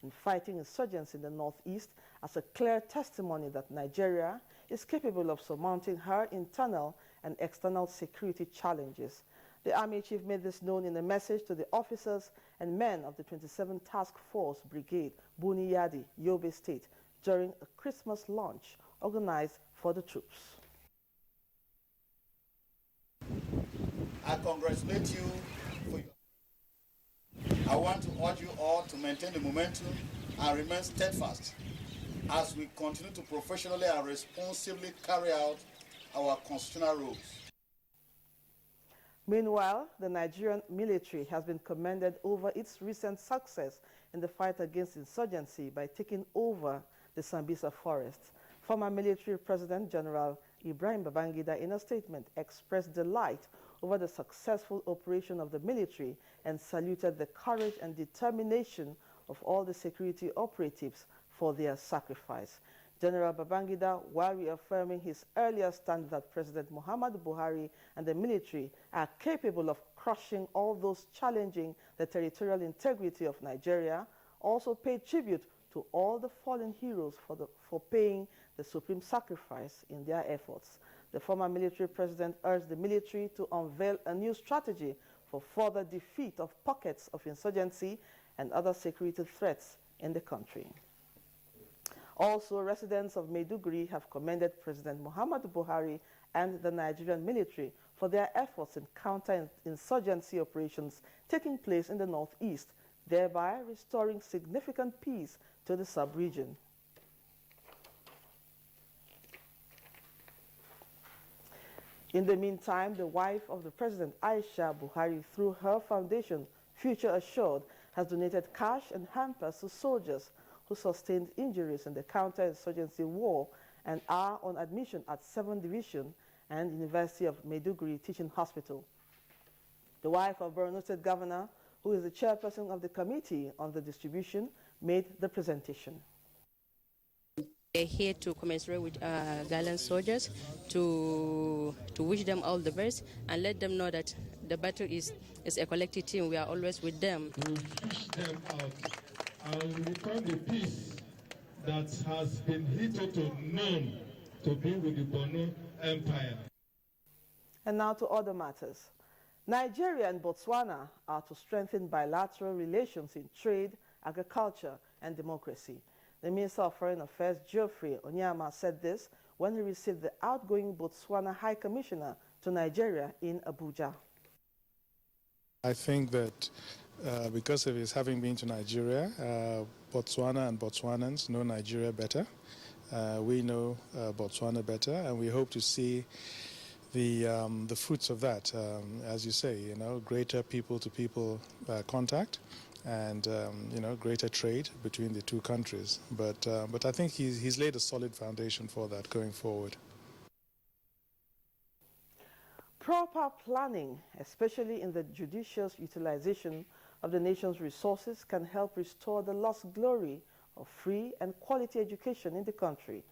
in fighting insurgency in the northeast as a clear testimony that Nigeria is capable of surmounting her internal and external security challenges. The Army Chief made this known in a message to the officers and men of the 27th Task Force Brigade, Buniyadi, Yobe State, during a Christmas lunch organized for the troops. I congratulate you for your... I want to urge you all to maintain the momentum and remain steadfast as we continue to professionally and responsibly carry out our constitutional roles. Meanwhile, the Nigerian military has been commended over its recent success in the fight against insurgency by taking over the Sambisa forest. Former military President General Ibrahim Babangida, in a statement, expressed delight over the successful operation of the military and saluted the courage and determination of all the security operatives for their sacrifice. General Babangida, while reaffirming his earlier stand that President Muhammadu Buhari and the military are capable of crushing all those challenging the territorial integrity of Nigeria, also paid tribute to all the fallen heroes for paying the supreme sacrifice in their efforts. The former military president urged the military to unveil a new strategy for further defeat of pockets of insurgency and other security threats in the country. Also, residents of Maiduguri have commended President Muhammadu Buhari and the Nigerian military for their efforts in counter-insurgency operations taking place in the northeast, thereby restoring significant peace to the sub-region. In the meantime, the wife of the president, Aisha Buhari, through her foundation, Future Assured, has donated cash and hampers to soldiers who sustained injuries in the counter-insurgency war and are on admission at 7th Division and University of Maiduguri Teaching Hospital. The wife of Borno State Governor, who is the chairperson of the committee on the distribution, made the presentation. We're here to commensurate with gallant soldiers, to wish them all the best and let them know that the battle is a collective team. We are always with them. We fish them out and return the peace that has been hitherto known to be with the Borno Empire. And now to other matters. Nigeria and Botswana are to strengthen bilateral relations in trade, agriculture, and democracy. The Minister of Foreign Affairs, Geoffrey Onyama, said this when he received the outgoing Botswana High Commissioner to Nigeria in Abuja. I think that because of his having been to Nigeria, Botswana and Botswanans know Nigeria better. We know Botswana better, and we hope to see the fruits of that. As you say, greater people-to-people contact, and greater trade between the two countries. But I think he's laid a solid foundation for that going forward. Proper planning, especially in the judicious utilization of the nation's resources, can help restore the lost glory of free and quality education in the country.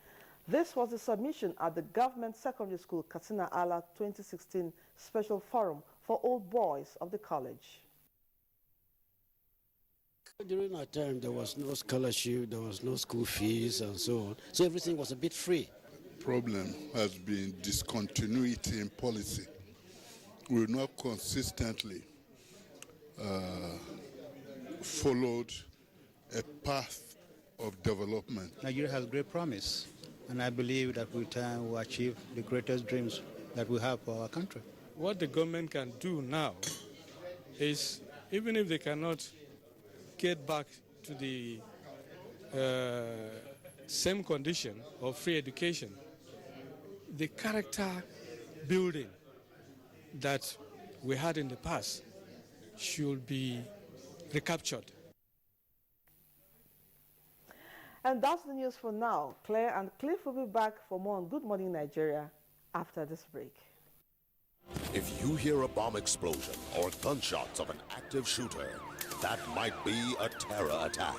This was the submission at the Government Secondary School Katsina Ala 2016 Special Forum for Old Boys of the college. During our time, there was no scholarship, there was no school fees and so on. So everything was a bit free. Problem has been discontinuity in policy. We've not consistently followed a path of development. Nigeria has great promise, and I believe that with time we'll achieve the greatest dreams that we have for our country. What the government can do now is, even if they cannot get back to the same condition of free education, the character building that we had in the past should be recaptured. And that's the news for now. Claire and Cliff will be back for more on Good Morning Nigeria after this break. If you hear a bomb explosion or gunshots of an active shooter, that might be a terror attack.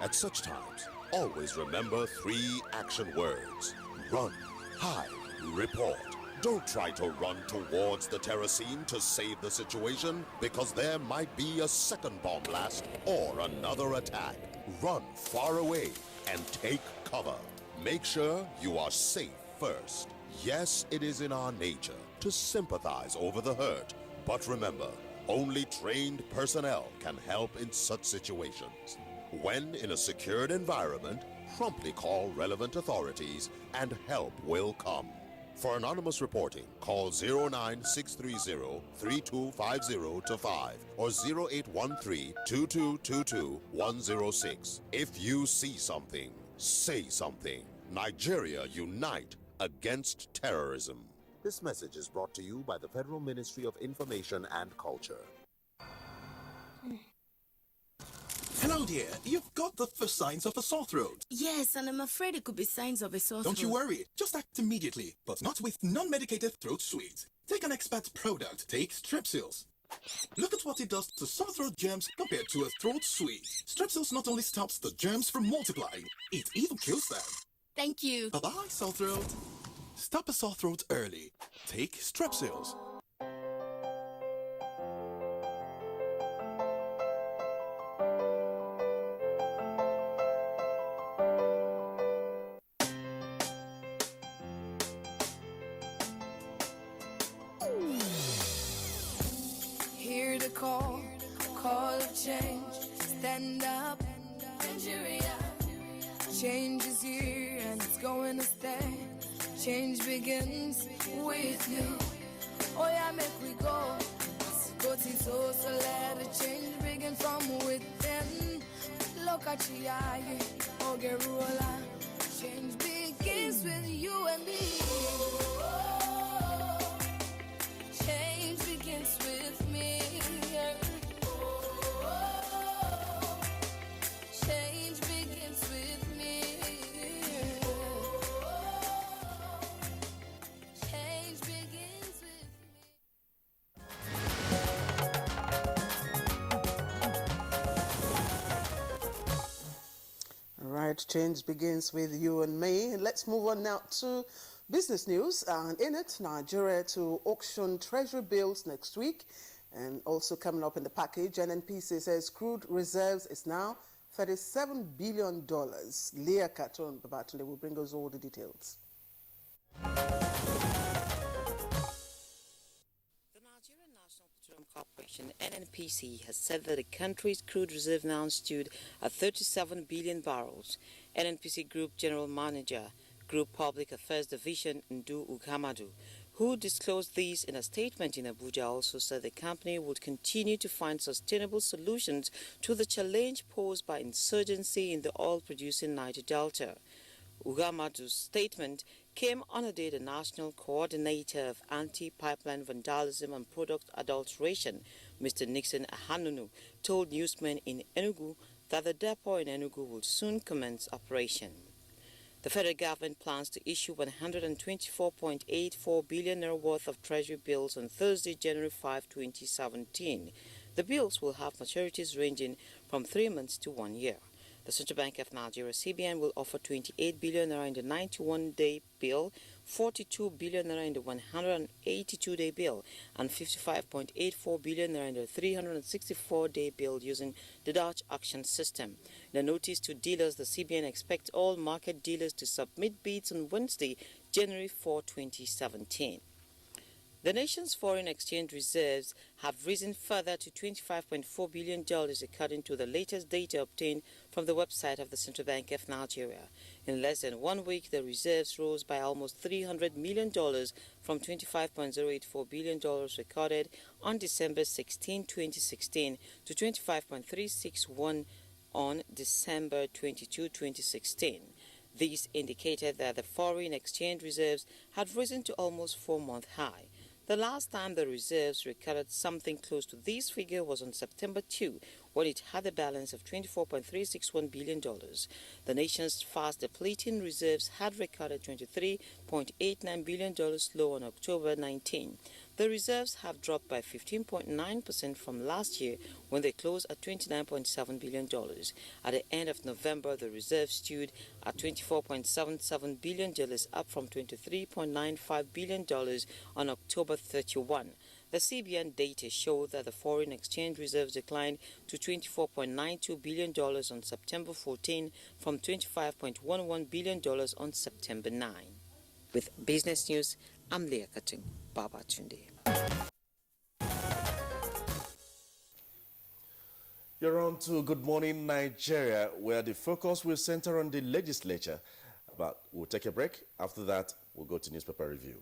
At such times, always remember 3 action words: run, hide, report. Don't try to run towards the terror scene to save the situation, because there might be a second bomb blast or another attack. Run far away and take cover. Make sure you are safe first. Yes, it is in our nature to sympathize over the hurt, but remember, only trained personnel can help in such situations. When in a secured environment, promptly call relevant authorities and help will come. For anonymous reporting, call 09630-3250-5 or 0813-2222-106. If you see something, say something. Nigeria unite against terrorism. This message is brought to you by the Federal Ministry of Information and Culture. Hello, dear. You've got the first signs of a sore throat. Yes, and I'm afraid it could be signs of a sore throat. Don't you worry. Just act immediately, but not with non-medicated throat sweets. Take an expert product. Take Strepsils. Look at what it does to sore throat germs compared to a throat sweet. Strepsils not only stops the germs from multiplying, it even kills them. Thank you. Bye-bye, sore throat. Stop a sore throat early. Take Strepsils. Hear the call of change. Stand up, Nigeria. Change is here and it's going to stay. Change begins with you. Oh yeah, make we go. Go to so let the change begin from within. Look at you, oh Geruola. Change begins with you and me. Change begins with me. Change begins with me. Change begins with All right, change begins with you and me. Let's move on now to business news. And in it, Nigeria to auction treasury bills next week. And also coming up in the package, NNPC says crude reserves is now $37 billion. Leah Katon Babatunde will bring us all the details. The Nigerian National Petroleum Corporation, NNPC, has said that the country's crude reserve now stood at 37 billion barrels. NNPC Group General Manager, Group Public Affairs Division Ndu Ugamadu, who disclosed these in a statement in Abuja, also said the company would continue to find sustainable solutions to the challenge posed by insurgency in the oil-producing Niger Delta. Ugamadu's statement came on a day the National Coordinator of Anti-Pipeline Vandalism and Product Adulteration, Mr. Nixon Ahanunu, told newsmen in Enugu that the depot in Enugu will soon commence operation. The federal government plans to issue 124.84 billion naira worth of treasury bills on Thursday, January 5, 2017. The bills will have maturities ranging from 3 months to 1 year. The Central Bank of Nigeria, CBN, will offer 28 billion naira in the 91-day bill, 42 billion naira in the 182-day bill, and 55.84 billion naira in the 364-day bill using the Dutch auction system. In a notice to dealers, the CBN expects all market dealers to submit bids on Wednesday, January 4, 2017. The nation's foreign exchange reserves have risen further to $25.4 billion according to the latest data obtained from the website of the Central Bank of Nigeria. In less than 1 week, the reserves rose by almost $300 million from $25.084 billion recorded on December 16, 2016 to $25.361 on December 22, 2016. This indicated that the foreign exchange reserves had risen to almost 4-month high. The last time the reserves recorded something close to this figure was on September 2, when it had a balance of $24.361 billion. The nation's fast depleting reserves had recorded $23.89 billion low on October 19. The reserves have dropped by 15.9% from last year, when they closed at $29.7 billion. At the end of November, the reserves stood at $24.77 billion, up from $23.95 billion on October 31. The CBN data showed that the foreign exchange reserves declined to $24.92 billion on September 14 from $25.11 billion on September 9. With Business News, I'm Leah Katung, Baba Tunde. You're on to Good Morning Nigeria, where the focus will center on the legislature. But we'll take a break. After that, we'll go to newspaper review.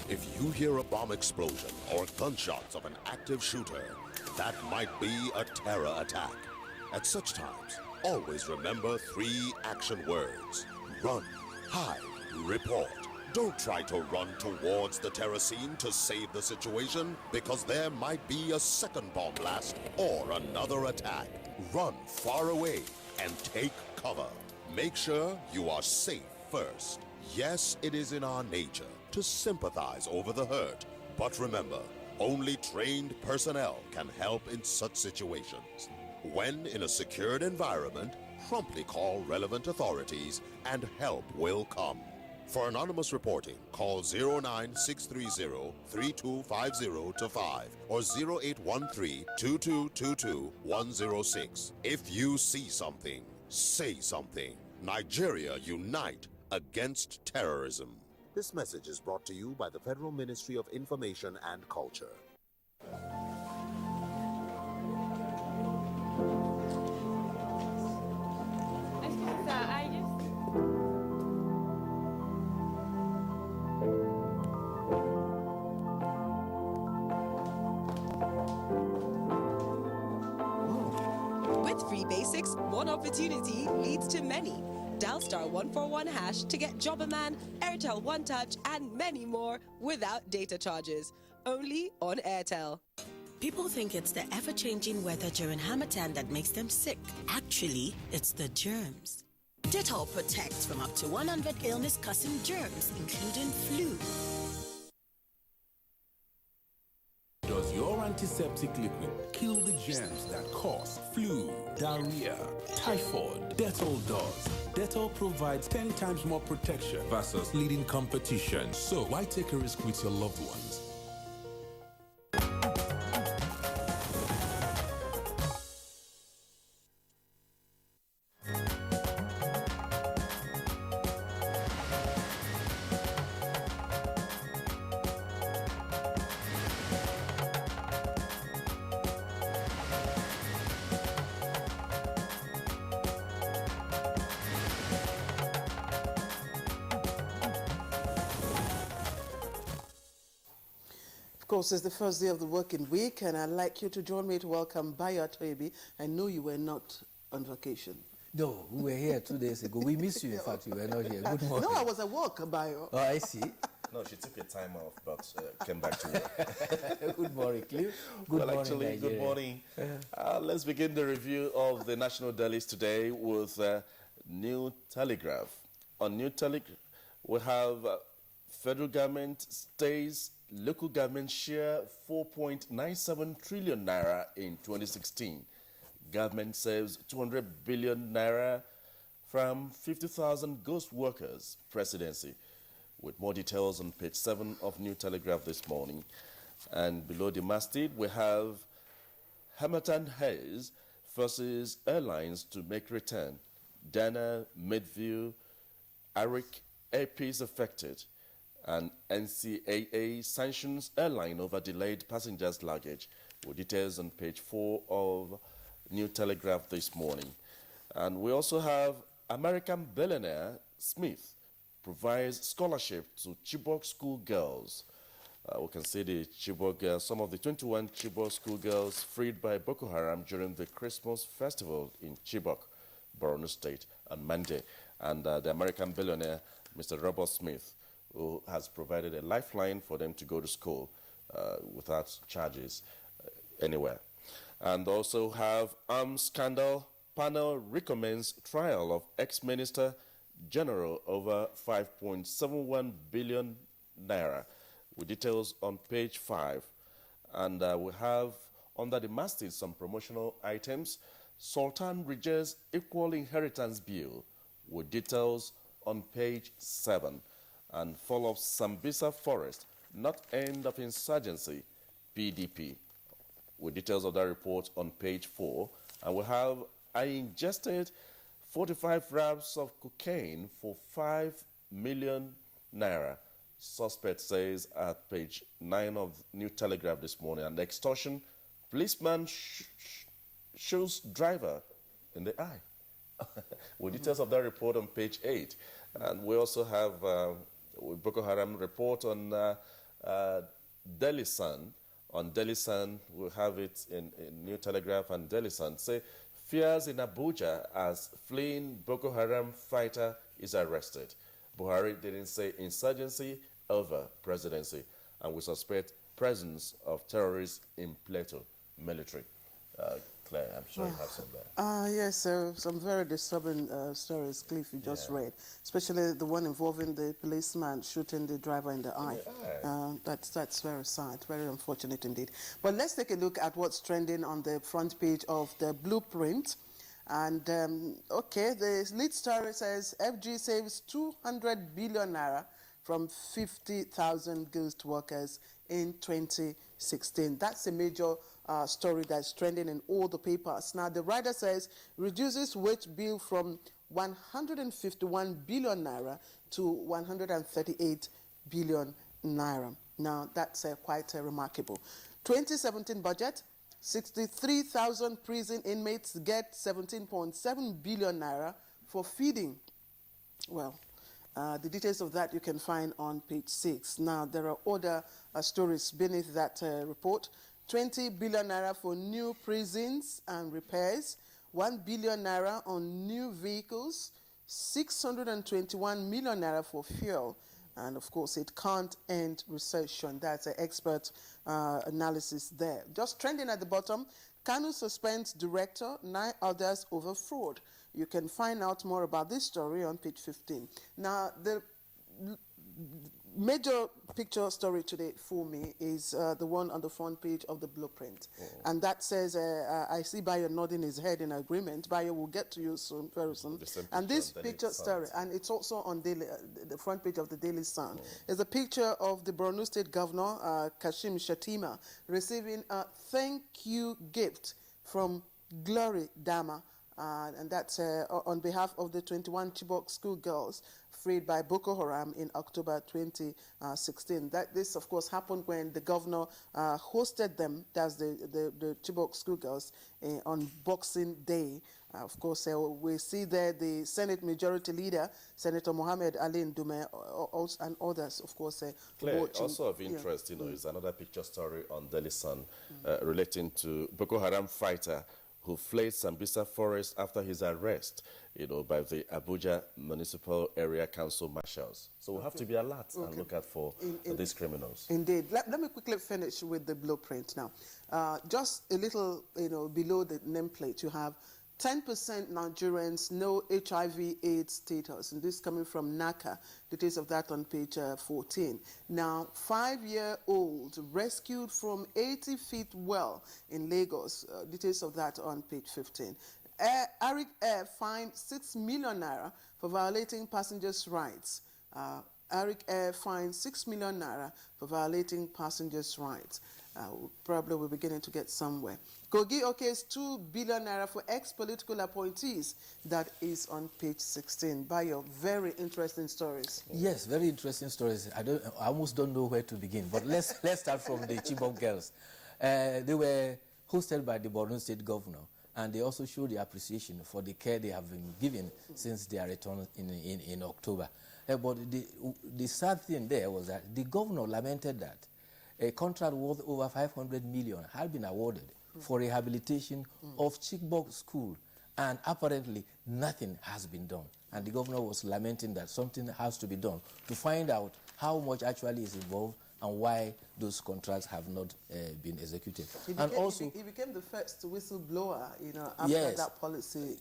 If you hear a bomb explosion or gunshots of an active shooter, that might be a terror attack. At such times, always remember 3 action words: run, hide, report. Don't try to run towards the terror scene to save the situation, because there might be a second bomb blast or another attack. Run far away and take cover. Make sure you are safe first. Yes, it is in our nature to sympathize over the hurt, but remember, only trained personnel can help in such situations. When in a secured environment, promptly call relevant authorities and help will come. For anonymous reporting, call 09630-3250-5 or 0813-2222-106. If you see something, say something. Nigeria unite against terrorism. This message is brought to you by the Federal Ministry of Information and Culture. With Free Basics, one opportunity leads to many. Dial *141# to get Jobberman, Airtel One Touch, and many more without data charges. Only on Airtel. People think it's the ever-changing weather during Harmattan that makes them sick. Actually, it's the germs. Dettol protects from up to 100 illness-causing germs, including flu. Does your antiseptic liquid kill the germs that cause flu, diarrhea, typhoid? Dettol does. Dettol provides 10 times more protection versus leading competition. So why take a risk with your loved ones? Of course, it's the first day of the working week, and I'd like you to join me to welcome Bayo Toyebi. I know you were not on vacation. No, we were here 2 days ago. We missed you, in fact. You were not here. Good morning. No, I was at work, Bayo. Oh, I see. No, she took a time off, but came back to work. Good morning, Cliff. Good morning, actually, Nigeria. good morning. Let's begin the review of the national dailies today with New Telegraph. On New Telegraph, we have federal government stays local government share 4.97 trillion naira in 2016. Government saves 200 billion naira from 50,000 ghost workers. Presidency. With more details on page 7 of New Telegraph this morning. And below the masthead, we have Hamilton Hayes versus airlines to make return. Dana, Midview, Arik airpiece affected. And NCAA sanctions airline over delayed passengers' luggage. With details on page 4 of New Telegraph this morning. And we also have American billionaire Smith provides scholarship to Chibok school girls. We can see the Chibok girls, some of the 21 Chibok school girls freed by Boko Haram during the Christmas festival in Chibok, Borno State, on Monday. And the American billionaire, Mr. Robert Smith, who has provided a lifeline for them to go to school without charges anywhere. And also have arms scandal, panel recommends trial of ex-minister general over 5.71 billion naira, with details on page 5. And we have under the masthead some promotional items. Sultan rejects equal inheritance bill, with details on page 7. And follow-up Sambisa forest not end of insurgency, PDP. With details of that report on page 4. And we have, I ingested 45 grams of cocaine for 5 million naira. Suspect says at page 9 of New Telegraph this morning. And extortion, policeman shoots driver in the eye. With details of that report on page 8. And we also have Boko Haram report on Delhi Sun. On Delhi Sun, we'll have it in New Telegraph and Delhi Sun. Say, fears in Abuja as fleeing Boko Haram fighter is arrested. Buhari didn't say insurgency over presidency. And we suspect presence of terrorists in Plateau military. Claire, I'm sure you have some there. Yes, some very disturbing stories, Cliff, you just read, especially the one involving the policeman shooting the driver in the eye. That's very sad, very unfortunate indeed. But let's take a look at what's trending on the front page of the Blueprint. And, okay, the lead story says FG saves 200 billion naira from 50,000 ghost workers in 2016. That's a major story that's trending in all the papers. Now, the writer says reduces wage bill from 151 billion naira to 138 billion naira. Now, that's quite remarkable. 2017 budget, 63,000 prison inmates get 17.7 billion naira for feeding. Well, the details of that you can find on page 6. Now, there are other stories beneath that report. 20 billion naira for new prisons and repairs, 1 billion naira on new vehicles, 621 million naira for fuel, and of course it can't end recession. That's an expert analysis there. Just trending at the bottom, Kanu suspends director, 9 others over fraud. You can find out more about this story on page 15. Now, the major picture story today for me is the one on the front page of the Blueprint. And that says, I see Bayo nodding his head in agreement. Bayo will get to you soon, very soon. And this picture story, and it's also on the front page of the Daily Sun, is a picture of the Borno State Governor, Kashim Shettima, receiving a thank you gift from Glory Dama. And that's on behalf of the 21 Chibok schoolgirls freed by Boko Haram in October 2016. This, of course, happened when the governor hosted them, that's the Chibok schoolgirls, on Boxing Day. Of course, we see there the Senate Majority Leader, Senator Mohammed Ali Ndume, and others, of course, Claire, watching. also of interest, is another picture story on Daily Sun relating to Boko Haram fighter who fled Sambisa Forest after his arrest, by the Abuja Municipal Area Council marshals. So we'll have to be alert and look out for these criminals. Indeed. Let me quickly finish with the Blueprint now. Just a little, below the nameplate, you have 10% Nigerians know HIV/AIDS status, and this coming from NACA. Details of that on page 14. Now, 5-year-old rescued from 80 feet well in Lagos. Details of that on page 15. Arik Air fined 6 million naira for violating passengers' rights. Arik Air fined 6 million naira for violating passengers' rights. Probably we're beginning to get somewhere. Kogi okays 2 billion naira for ex-political appointees. That is on page 16. Bayo, very interesting stories. Yes, very interesting stories. I almost don't know where to begin, but let's start from the Chibok girls. They were hosted by the Borno State Governor, and they also showed the appreciation for the care they have been given since their return in October. But the sad thing there was that the governor lamented that a contract worth over 500 million had been awarded for rehabilitation of Chibok School, and apparently nothing has been done. And the governor was lamenting that something has to be done to find out how much actually is involved and why those contracts have not been executed. He became the first whistleblower, after that policy.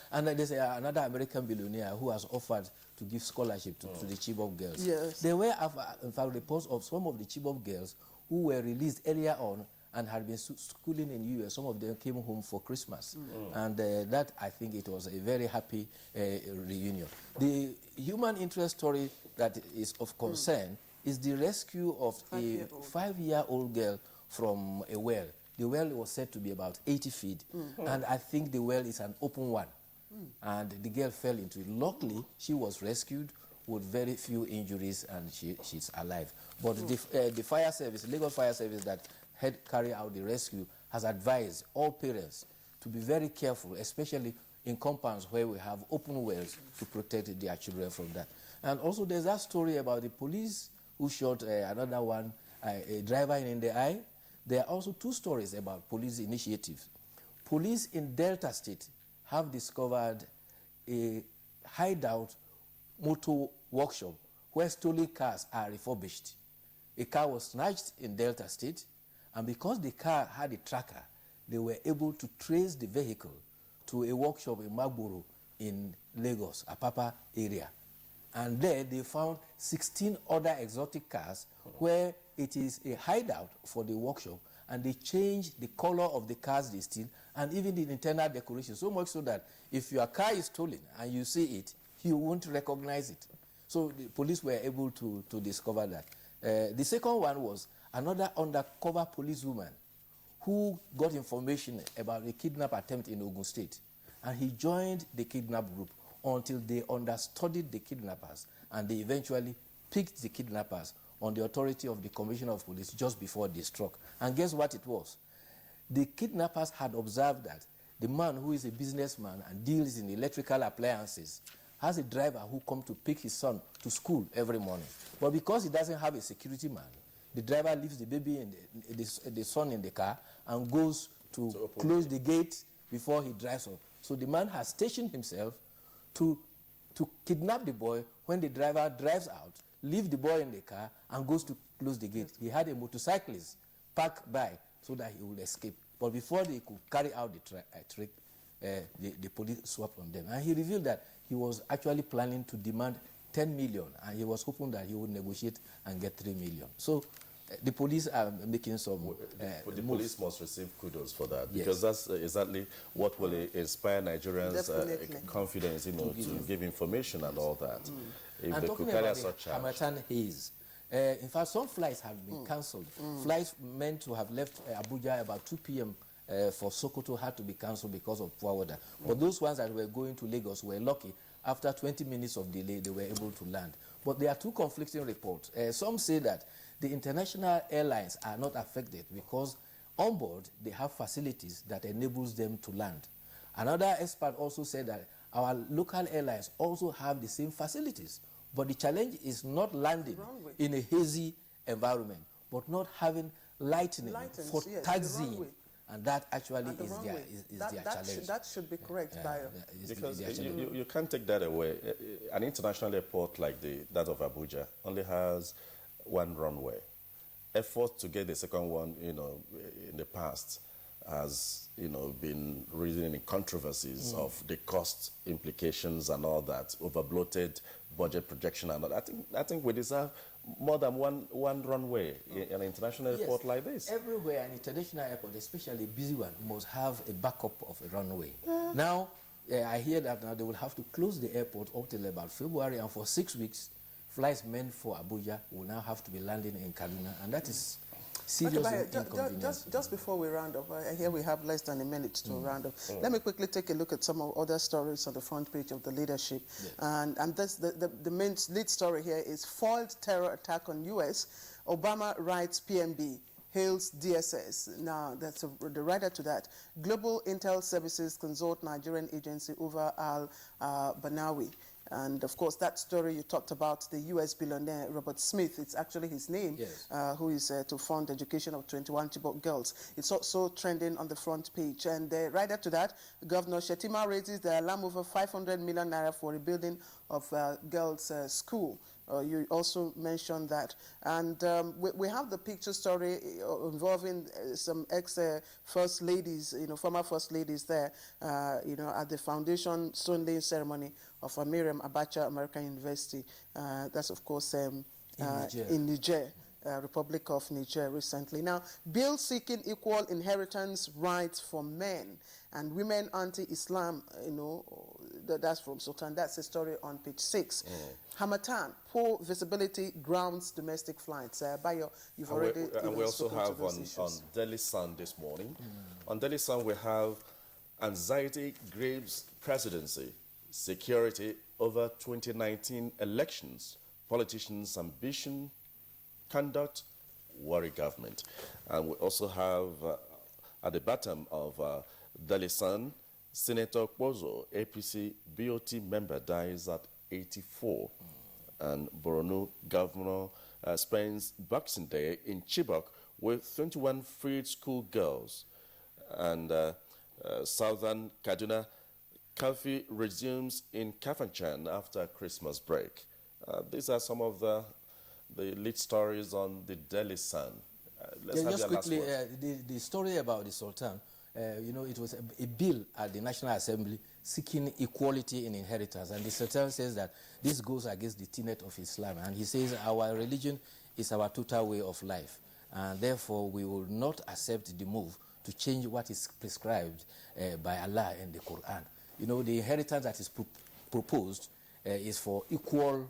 And there's another American billionaire who has offered to give scholarship to the Chibok girls. Yes. There were, in fact, reports of some of the Chibok girls who were released earlier on and had been schooling in the US. Some of them came home for Christmas. And that, I think, it was a very happy reunion. The human interest story that is of concern is the rescue of a 5-year-old girl from a well. The well was said to be about 80 feet, and I think the well is an open one. And the girl fell into it. Luckily, she was rescued with very few injuries, and she's alive. But the fire service, Lagos Fire Service that had carried out the rescue, has advised all parents to be very careful, especially in compounds where we have open wells, to protect their children from that. And also there's that story about the police who shot another one, a driver in the eye. There are also 2 stories about police initiatives. Police in Delta State have discovered a hideout motor workshop where stolen cars are refurbished. A car was snatched in Delta State, and because the car had a tracker, they were able to trace the vehicle to a workshop in Magboro in Lagos, Apapa area. And there they found 16 other exotic cars where it is a hideout for the workshop, and they changed the color of the cars they steal and even the internal decoration, so much so that if your car is stolen and you see it, you won't recognize it. So the police were able to discover that. The second one was another undercover policewoman who got information about a kidnap attempt in Ogun State, and he joined the kidnap group until they understudied the kidnappers, and they eventually picked the kidnappers on the authority of the Commissioner of Police just before they struck. And guess what it was? The kidnappers had observed that the man who is a businessman and deals in electrical appliances has a driver who comes to pick his son to school every morning. But because he doesn't have a security man, the driver leaves the baby and the son in the car and goes to close the gate before he drives off. So the man has stationed himself to kidnap the boy when the driver drives out, leave the boy in the car, and goes to close the gate. He had a motorcyclist park by so that he would escape. But before they could carry out the trick, the police swapped on them. And he revealed that he was actually planning to demand 10 million, and he was hoping that he would negotiate and get 3 million. So the police are making some the police must receive kudos for that, because that's exactly what will inspire Nigerians' confidence, to give information and all that. If and they talking could carry about such the Hamatan haze, in fact, some flights have been cancelled. Flights meant to have left Abuja about 2 p.m. For Sokoto had to be cancelled because of poor weather. But those ones that were going to Lagos were lucky. After 20 minutes of delay, they were able to land. But there are 2 conflicting reports. Some say that the international airlines are not affected because on board they have facilities that enables them to land. Another expert also said that our local airlines also have the same facilities. But the challenge is not landing in a hazy environment, but not having lightning for taxiing. And that actually is their challenge. That should be correct, Bayo. Because you can't take that away. An international airport like that of Abuja only has 1 runway. Effort to get the second one, in the past has, been reasoning in controversies of the cost implications and all that, over-bloated budget projection and all that. I think we deserve more than one runway in an international airport like this. Everywhere, an international airport, especially a busy one, must have a backup of a runway. Now, I hear that now they will have to close the airport up till about February, and for 6 weeks, flights meant for Abuja will now have to be landing in Kaduna, and that is serious inconvenience. Just before we round up, here we have less than a minute to round up. Let me quickly take a look at some of other stories on the front page of the leadership. And this, the main lead story here is foiled terror attack on U.S. Obama writes PMB, hails DSS. Now, that's the writer to that. Global Intel Services consult Nigerian agency over al-Banawi. And of course, that story you talked about, the U.S. billionaire Robert Smith, it's actually his name, who is to fund education of 21 Chibok girls. It's also trending on the front page. And right after that, Governor Shetima raises the alarm over 500 million naira for rebuilding of girls' school. You also mentioned that. And we have the picture story involving some ex-first ladies, former first ladies there, at the foundation stone laying ceremony of Miriam Abacha American University. That's, of course, in Niger. Republic of Niger recently. Now, bill seeking equal inheritance rights for men and women anti-Islam, that's from Sultan. That's the story on page 6. Harmattan, poor visibility grounds domestic flights. Bayo, you've already and we also spoken have to those on issues. Daily Sun this morning. On Daily Sun, we have anxiety grips presidency, security over 2019 elections, politicians' ambition, conduct, worry government. And we also have at the bottom of Daily Sun, Senator Kwozo, APC BOT member, dies at 84. And Borno governor spends Boxing Day in Chibok with 21 freed school girls. And southern Kaduna, curfew resumes in Kafanchan after Christmas break. These are some of the lead stories on the Daily Sun. Let's have just your last quickly, word. the story about the Sultan, it was a bill at the National Assembly seeking equality in inheritance. And the Sultan says that this goes against the tenet of Islam. And he says our religion is our total way of life. And therefore, we will not accept the move to change what is prescribed by Allah in the Quran. The inheritance that is proposed is for equal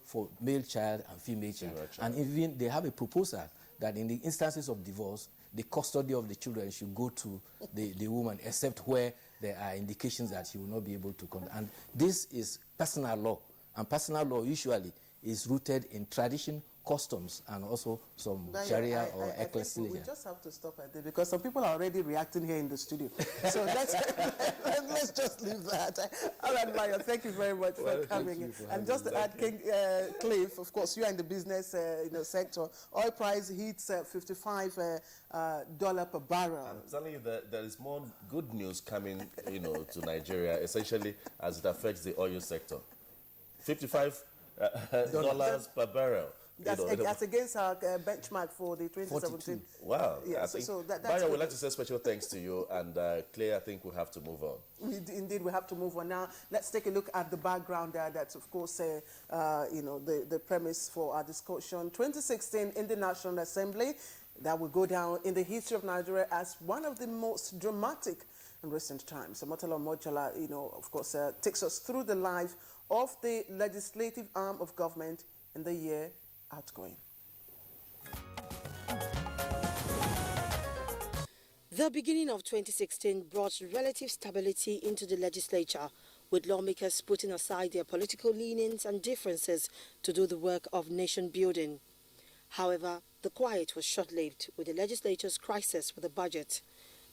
for male child and female child. And even they have a proposal that in the instances of divorce, the custody of the children should go to the woman, except where there are indications that she will not be able to conduct. And this is personal law. And personal law usually is rooted in tradition, customs, and also some Sharia or ecclesiology. We just have to stop at there because some people are already reacting here in the studio. So let's just leave that. All right, Mayo, thank you very much for coming. And just to add, King Cliff, of course, you are in the business sector. Oil price hits $55 per barrel. I'm telling you that there is more good news coming, to Nigeria, essentially as it affects the oil sector. $55 per barrel. That's against our benchmark for the 2017. 42. Wow. Yeah, that's Bayo, we'd like to say special thanks to you. And Claire, I think we have to move on. Indeed, we have to move on. Now, let's take a look at the background there. That's, of course, the premise for our discussion. 2016 in the National Assembly, that will go down in the history of Nigeria as one of the most dramatic in recent times. So Motala Mojala, of course, takes us through the life of the legislative arm of government in the year outgoing. The beginning of 2016 brought relative stability into the legislature, with lawmakers putting aside their political leanings and differences to do the work of nation building. However, the quiet was short-lived with the legislature's crisis with the budget.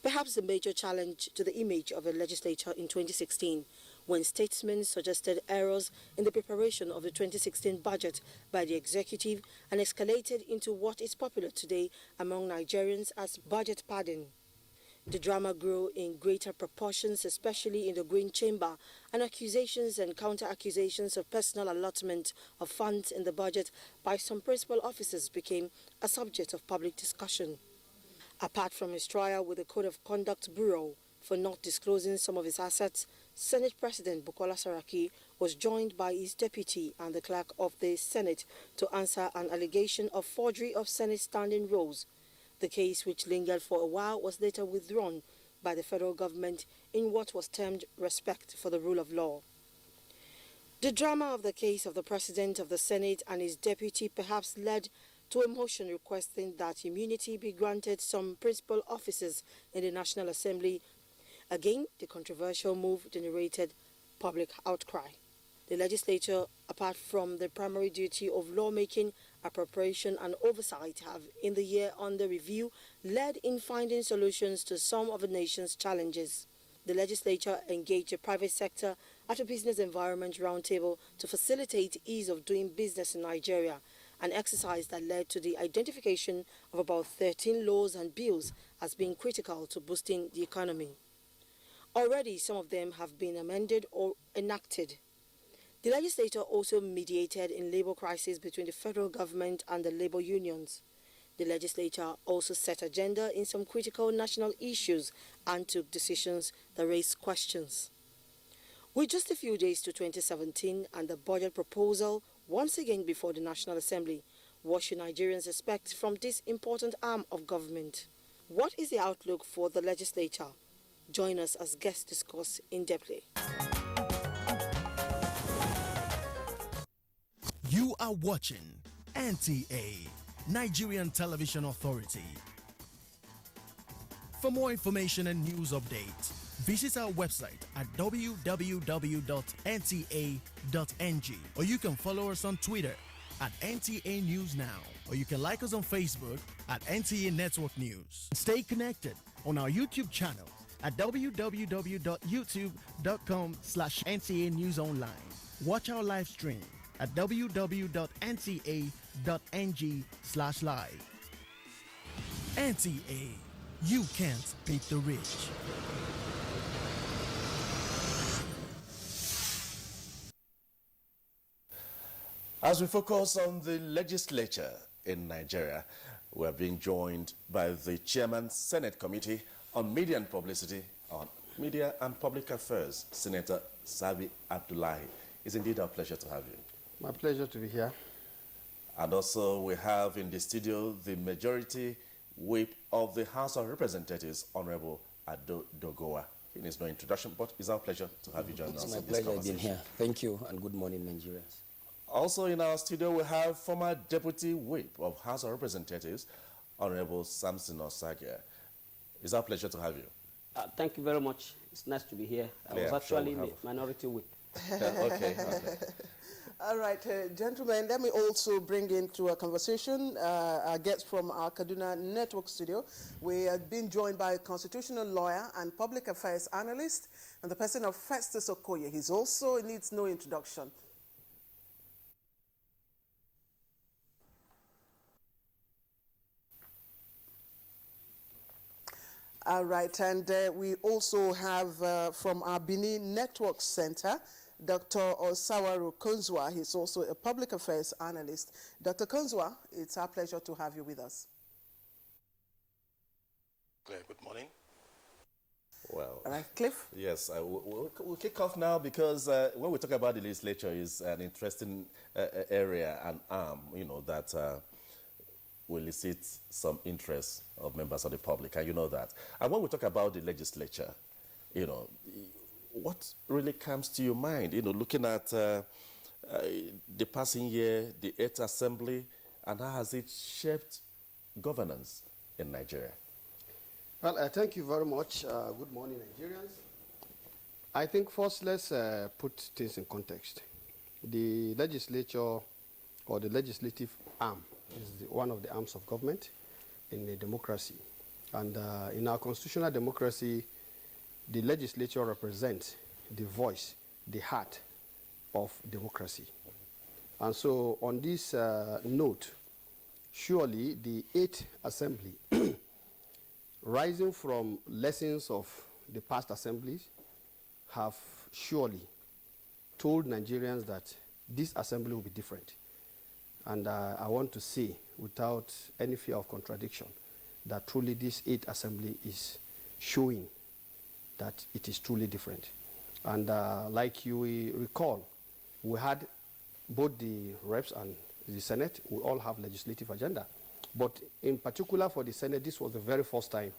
Perhaps the major challenge to the image of the legislature in 2016, when statesmen suggested errors in the preparation of the 2016 budget by the executive and escalated into what is popular today among Nigerians as budget padding. The drama grew in greater proportions, especially in the Green Chamber, and accusations and counter-accusations of personal allotment of funds in the budget by some principal officers became a subject of public discussion. Apart from his trial with the Code of Conduct Bureau for not disclosing some of his assets, Senate President Bukola Saraki was joined by his deputy and the clerk of the Senate to answer an allegation of forgery of Senate standing rules. The case, which lingered for a while, was later withdrawn by the federal government in what was termed respect for the rule of law. The drama of the case of the President of the Senate and his deputy perhaps led to a motion requesting that immunity be granted some principal officers in the National Assembly. Again, the controversial move generated public outcry. The legislature, apart from the primary duty of lawmaking, appropriation and oversight, have, in the year under review, led in finding solutions to some of the nation's challenges. The legislature engaged the private sector at a business environment roundtable to facilitate ease of doing business in Nigeria, an exercise that led to the identification of about 13 laws and bills as being critical to boosting the economy. Already, some of them have been amended or enacted. The legislature also mediated in labor crisis between the federal government and the labor unions. The legislature also set agenda in some critical national issues and took decisions that raised questions. With just a few days to 2017 and the budget proposal once again before the National Assembly, what should Nigerians expect from this important arm of government? What is the outlook for the legislature? Join us as guests discuss in-depthly. are watching NTA, Nigerian Television Authority. For more information and news updates, visit our website at www.nta.ng, or you can follow us on Twitter at NTA News Now, or you can like us on Facebook at NTA Network News. Stay connected on our YouTube channel at www.youtube.com/NTA News Online. Watch our live stream at www.nta.ng/live. NTA, you can't beat the rich. As we focus on the legislature in Nigeria, we are being joined by the Chairman, Senate Committee on Media and Publicity, on Media and Public Affairs, Senator Sabi Abdullahi. It's indeed our pleasure to have you. My pleasure to be here. And also we have in the studio the Majority Whip of the House of Representatives, Honorable Ado Dogowa. He needs no introduction, but it's our pleasure to have you join us. It's my pleasure being here. Thank you and good morning, Nigerians. Also in our studio, we have former Deputy Whip of House of Representatives, Honorable Samson Osagia. It's our pleasure to have you. Thank you very much. It's nice to be here. I was actually Minority Whip. Okay. All right, gentlemen, let me also bring into a conversation our guest from our Kaduna Network studio. We have been joined by a constitutional lawyer and public affairs analyst, and the person of Festus Okoye. He also needs no introduction. All right, and we also have from our Benin Network Center, Dr. Osawaru Konzwa. He's also a public affairs analyst. Dr. Konzwa, it's our pleasure to have you with us. Good morning. Well, all right, Cliff? Yes, we'll kick off now because when we talk about the legislature, is an interesting area and arm, that will elicit some interest of members of the public, and you know that. And when we talk about the legislature, what really comes to your mind? Looking at the passing year, the 8th Assembly, and how has it shaped governance in Nigeria? Well, thank you very much. Good morning, Nigerians. I think first let's put things in context. The legislature or the legislative arm is one of the arms of government in a democracy. And in our constitutional democracy, the legislature represents the voice, the heart of democracy. And so on this note, surely the 8th Assembly, rising from lessons of the past assemblies, have surely told Nigerians that this assembly will be different. And I want to say, without any fear of contradiction, that truly this 8th Assembly is showing that it is truly different. And like you recall, we had both the reps and the Senate, we all have legislative agenda. But in particular for the Senate, this was the very first time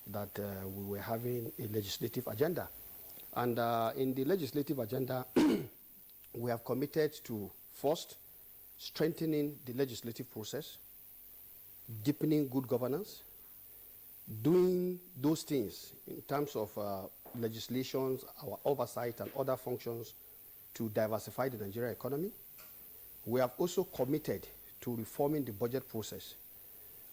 that we were having a legislative agenda. And in the legislative agenda, we have committed to first, strengthening the legislative process, deepening good governance, doing those things in terms of legislations, our oversight and other functions to diversify the Nigerian economy. We have also committed to reforming the budget process,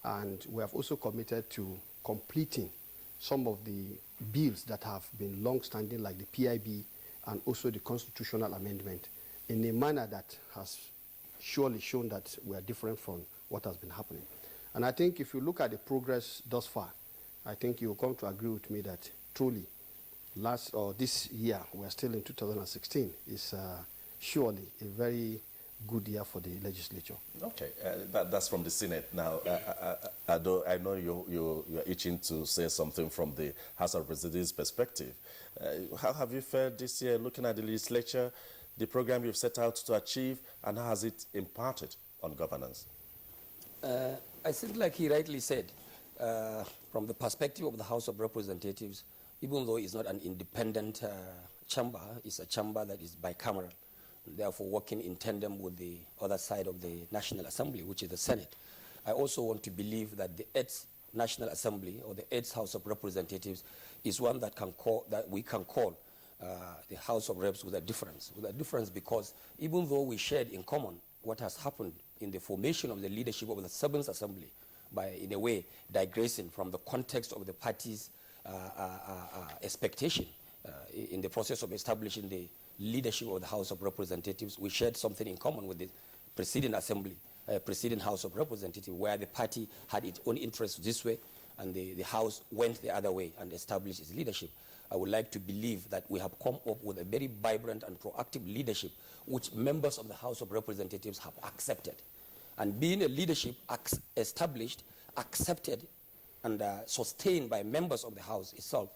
and we have also committed to completing some of the bills that have been long-standing, like the PIB and also the constitutional amendment, in a manner that has surely shown that we are different from what has been happening. And I think if you look at the progress thus far, I think you will come to agree with me that truly this year, we are still in 2016, is surely a very good year for the legislature. Okay, that's from the Senate. Now, I know you're itching to say something from the House of Representatives perspective. How have you fared this year looking at the legislature, the program you've set out to achieve, and how has it imparted on governance? I think, like he rightly said, from the perspective of the House of Representatives, even though it's not an independent chamber, it's a chamber that is bicameral. therefore working in tandem with the other side of the National Assembly, which is the Senate. I also want to believe that the 8th National Assembly or the 8th House of Representatives is one that we can call the House of Reps with a difference. With a difference because even though we shared in common what has happened in the formation of the leadership of the 7th Assembly, by, in a way, digressing from the context of the party's expectation in the process of establishing the leadership of the House of Representatives, we shared something in common with the preceding Assembly, preceding House of Representatives, where the party had its own interests this way, and the House went the other way and established its leadership. I would like to believe that we have come up with a very vibrant and proactive leadership, which members of the House of Representatives have accepted. And being a leadership established, accepted, and sustained by members of the House itself,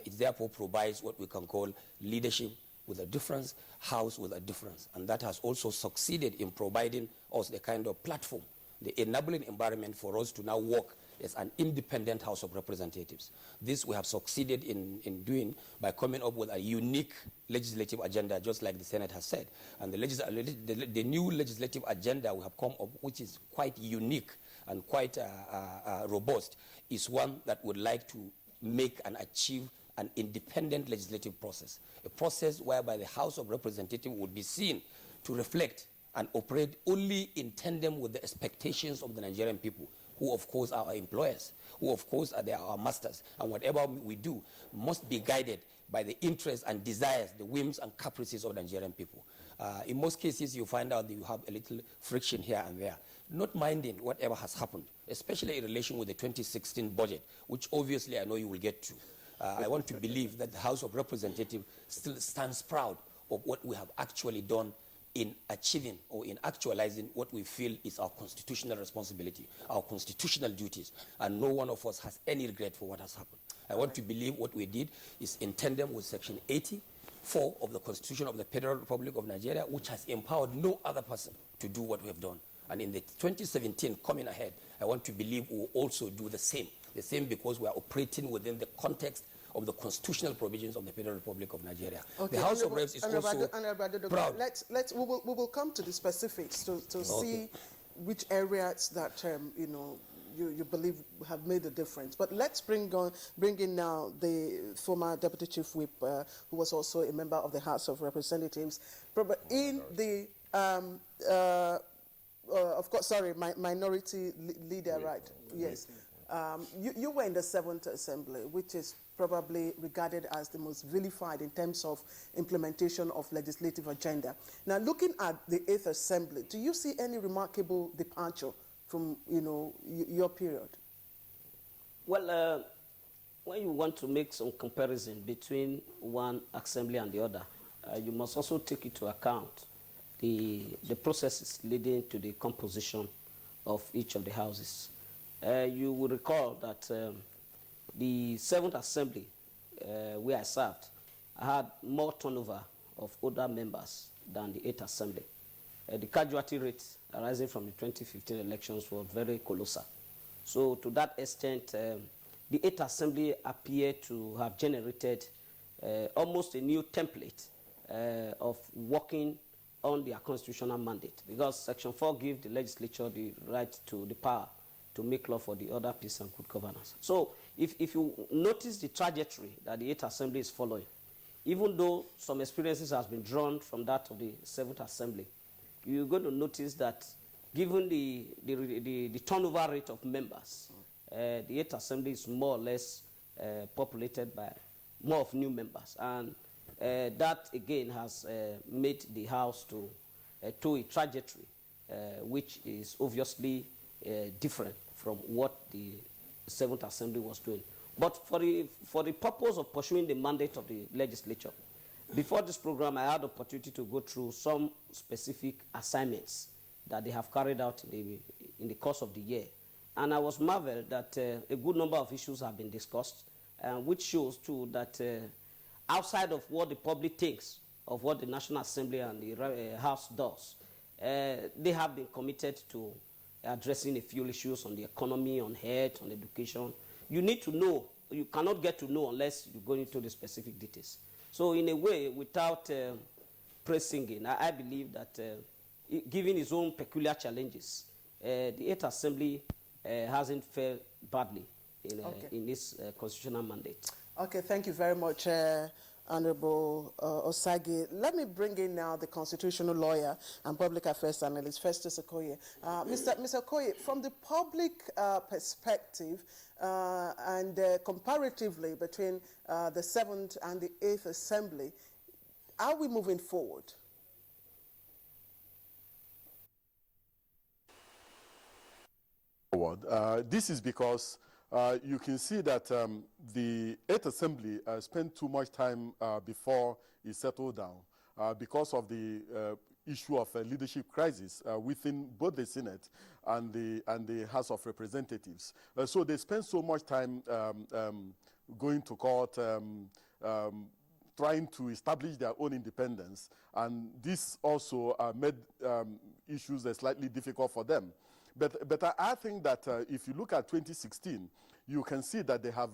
it therefore provides what we can call leadership with a difference, House with a difference. And that has also succeeded in providing us the kind of platform, the enabling environment for us to now work as an independent House of Representatives. This we have succeeded in doing by coming up with a unique legislative agenda, just like the Senate has said. And the new legislative agenda we have come up, which is quite unique and quite robust, is one that would like to make and achieve an independent legislative process, a process whereby the House of Representatives would be seen to reflect and operate only in tandem with the expectations of the Nigerian people, who of course are our employers, who of course are our masters, and whatever we do must be guided by the interests and desires, the whims and caprices of Nigerian people. In most cases, you find out that you have a little friction here and there, not minding whatever has happened, especially in relation with the 2016 budget, which obviously I know you will get to. I want to believe that the House of Representatives still stands proud of what we have actually done in achieving or in actualizing what we feel is our constitutional responsibility, our constitutional duties, and no one of us has any regret for what has happened. I want to believe what we did is in tandem with Section 84 of the Constitution of the Federal Republic of Nigeria, which has empowered no other person to do what we have done. And in the 2017 coming ahead, I want to believe we will also do the same because we are operating within the context of the constitutional provisions of the Federal Republic of Nigeria. Okay, the House of Reps is also proud. We will come to the specifics to see which areas that you believe have made a difference. But let's bring in now the former Deputy Chief Whip, who was also a member of the House of Representatives. In the of course, sorry, minority leader, right? Yes. You were in the 7th Assembly, which is probably regarded as the most vilified in terms of implementation of legislative agenda. Now, looking at the 8th Assembly, do you see any remarkable departure from, your period? Well, when you want to make some comparison between one assembly and the other, you must also take into account the processes leading to the composition of each of the houses. You will recall that the 7th Assembly, where I served, had more turnover of older members than the 8th Assembly. The casualty rate arising from the 2015 elections was very colossal. So to that extent, the 8th Assembly appeared to have generated almost a new template of working on their constitutional mandate, because Section 4 gives the legislature the right to the power to make law for the other peace and good governance. So if you notice the trajectory that the 8th Assembly is following, even though some experiences has been drawn from that of the 7th Assembly, you're going to notice that given the turnover rate of members, the 8th Assembly is more or less populated by more of new members. And that, again, has made the House to a trajectory which is obviously different from what the 7th Assembly was doing. But for the purpose of pursuing the mandate of the legislature, before this program, I had the opportunity to go through some specific assignments that they have carried out in the course of the year. And I was marveled that a good number of issues have been discussed, which shows, too, that outside of what the public thinks of what the National Assembly and the House does, they have been committed to addressing a few issues on the economy, on health, on education. You need to know. You cannot get to know unless you go into the specific details. So in a way, without praise singing. I believe that given its own peculiar challenges, the 8th Assembly hasn't fared badly in its constitutional mandate. Okay, thank you very much, Honorable Osagi. Let me bring in now the constitutional lawyer and public affairs analyst, Festus Okoye. Mr. Okoye, from the public perspective and comparatively between the 7th and the 8th Assembly, are we moving forward? This is because you can see that the 8th Assembly spent too much time before it settled down because of the issue of a leadership crisis within both the Senate and the House of Representatives. So they spent so much time going to court, trying to establish their own independence, and this also made issues slightly difficult for them. But I think that if you look at 2016, you can see that they have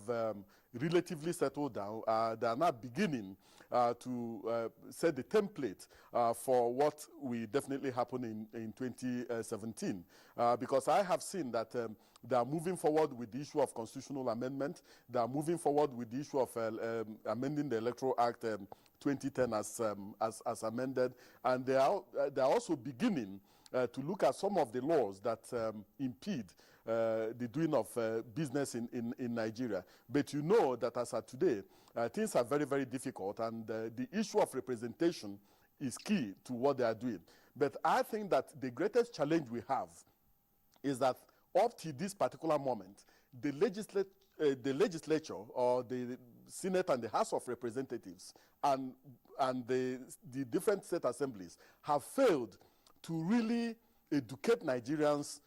relatively settled down. They are now beginning to set the template for what will definitely happen in 2017. Because I have seen that they are moving forward with the issue of constitutional amendment. They are moving forward with the issue of amending the Electoral Act 2010 as amended. And they are also beginning to look at some of the laws that impede the doing of business in Nigeria. But you know that as of today, things are very, very difficult, and the issue of representation is key to what they are doing. But I think that the greatest challenge we have is that up to this particular moment, the legislature or the Senate and the House of Representatives and the different state assemblies have failed to really educate Nigerians,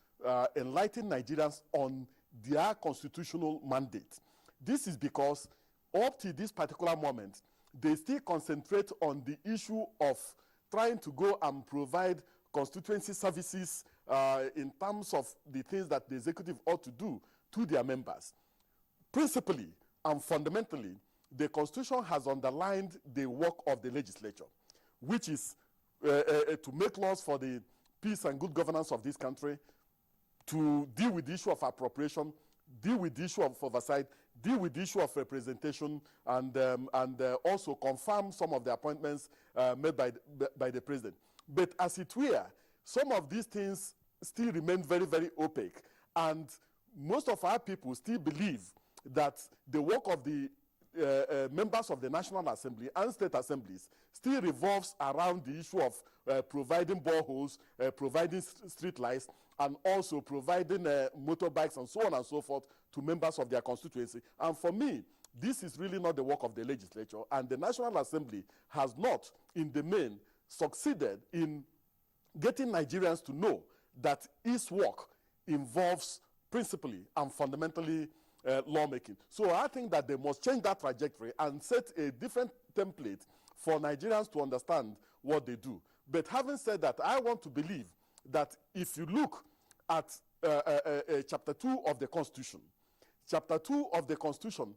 enlighten Nigerians on their constitutional mandate. This is because up to this particular moment, they still concentrate on the issue of trying to go and provide constituency services in terms of the things that the executive ought to do to their members. Principally and fundamentally, the Constitution has underlined the work of the legislature, which is to make laws for the peace and good governance of this country, to deal with the issue of appropriation, deal with the issue of oversight, deal with the issue of representation, and also confirm some of the appointments made by the president. But as it were, some of these things still remain very, very opaque, and most of our people still believe that the work of the members of the National Assembly and state assemblies still revolves around the issue of providing boreholes, providing street lights, and also providing motorbikes and so on and so forth to members of their constituency. And for me, this is really not the work of the legislature, and the National Assembly has not, in the main, succeeded in getting Nigerians to know that its work involves principally and fundamentally lawmaking. So I think that they must change that trajectory and set a different template for Nigerians to understand what they do. But having said that, I want to believe that if you look at Chapter 2 of the Constitution, Chapter 2 of the Constitution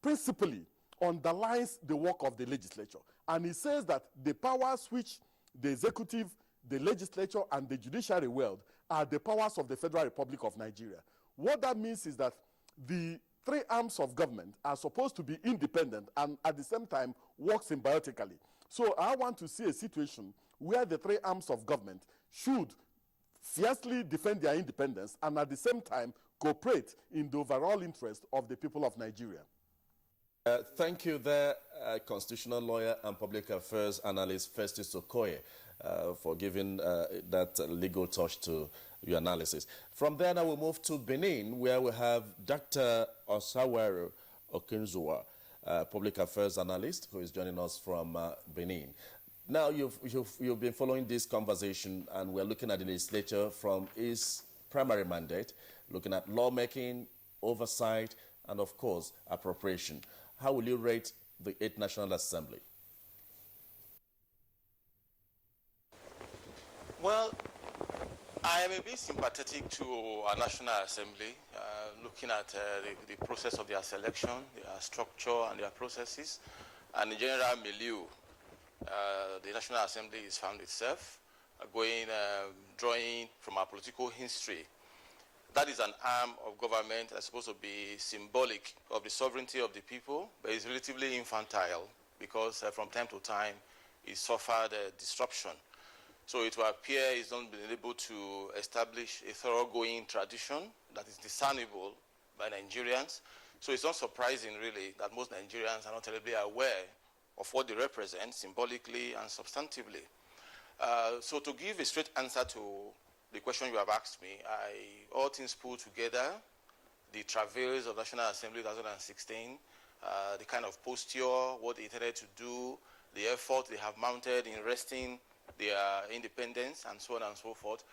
principally underlines the work of the legislature. And it says that the powers which the executive, the legislature, and the judiciary wield are the powers of the Federal Republic of Nigeria. What that means is that the three arms of government are supposed to be independent and at the same time work symbiotically. So I want to see a situation where the three arms of government should fiercely defend their independence and at the same time cooperate in the overall interest of the people of Nigeria. Thank you there, constitutional lawyer and public affairs analyst Festus Okoye, for giving that legal touch to your analysis. From there, now we'll move to Benin, where we have Dr. Osawaru Okinzuwa, public affairs analyst, who is joining us from Benin. Now, you've been following this conversation, and we're looking at the legislature from its primary mandate, looking at lawmaking, oversight, and of course, appropriation. How will you rate the 8th National Assembly? Well, I am a bit sympathetic to our National Assembly, looking at the process of their selection, their structure and their processes, and the general milieu the National Assembly is found itself, drawing from our political history. That is an arm of government that's supposed to be symbolic of the sovereignty of the people, but it's relatively infantile because from time to time it suffered disruption. So it will appear it's not been able to establish a thoroughgoing tradition that is discernible by Nigerians. So it's not surprising, really, that most Nigerians are not terribly aware of what they represent symbolically and substantively. So to give a straight answer to the question you have asked me, all things put together, the travails of National Assembly 2016, the kind of posture, what they intended to do, the effort they have mounted in wresting their independence, and so on and so forth,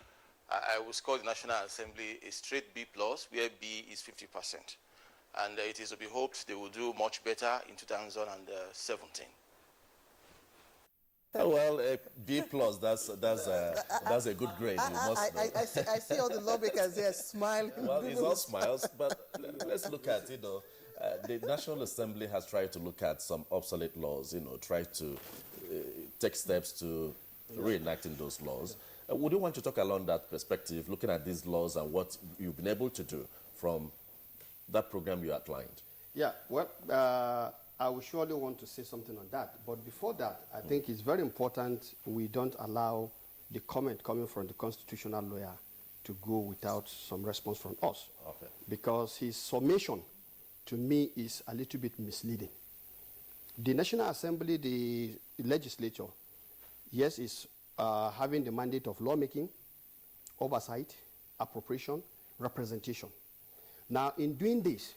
I will score the National Assembly a straight B+, where B is 50%. And it is to be hoped they will do much better in 2017. Well, B+, that's a good grade. I see all the lawmakers there smile. Well, it's all smiles, but let's look at, the National Assembly has tried to look at some obsolete laws, try to take steps to reenacting those laws. Would you want to talk along that perspective, looking at these laws and what you've been able to do from that program you outlined? Yeah, well, I will surely want to say something on that. But before that, I think it's very important we don't allow the comment coming from the constitutional lawyer to go without some response from us. Okay. Because his summation, to me, is a little bit misleading. The National Assembly, the legislature, yes, is having the mandate of lawmaking, oversight, appropriation, representation. Now, in doing this,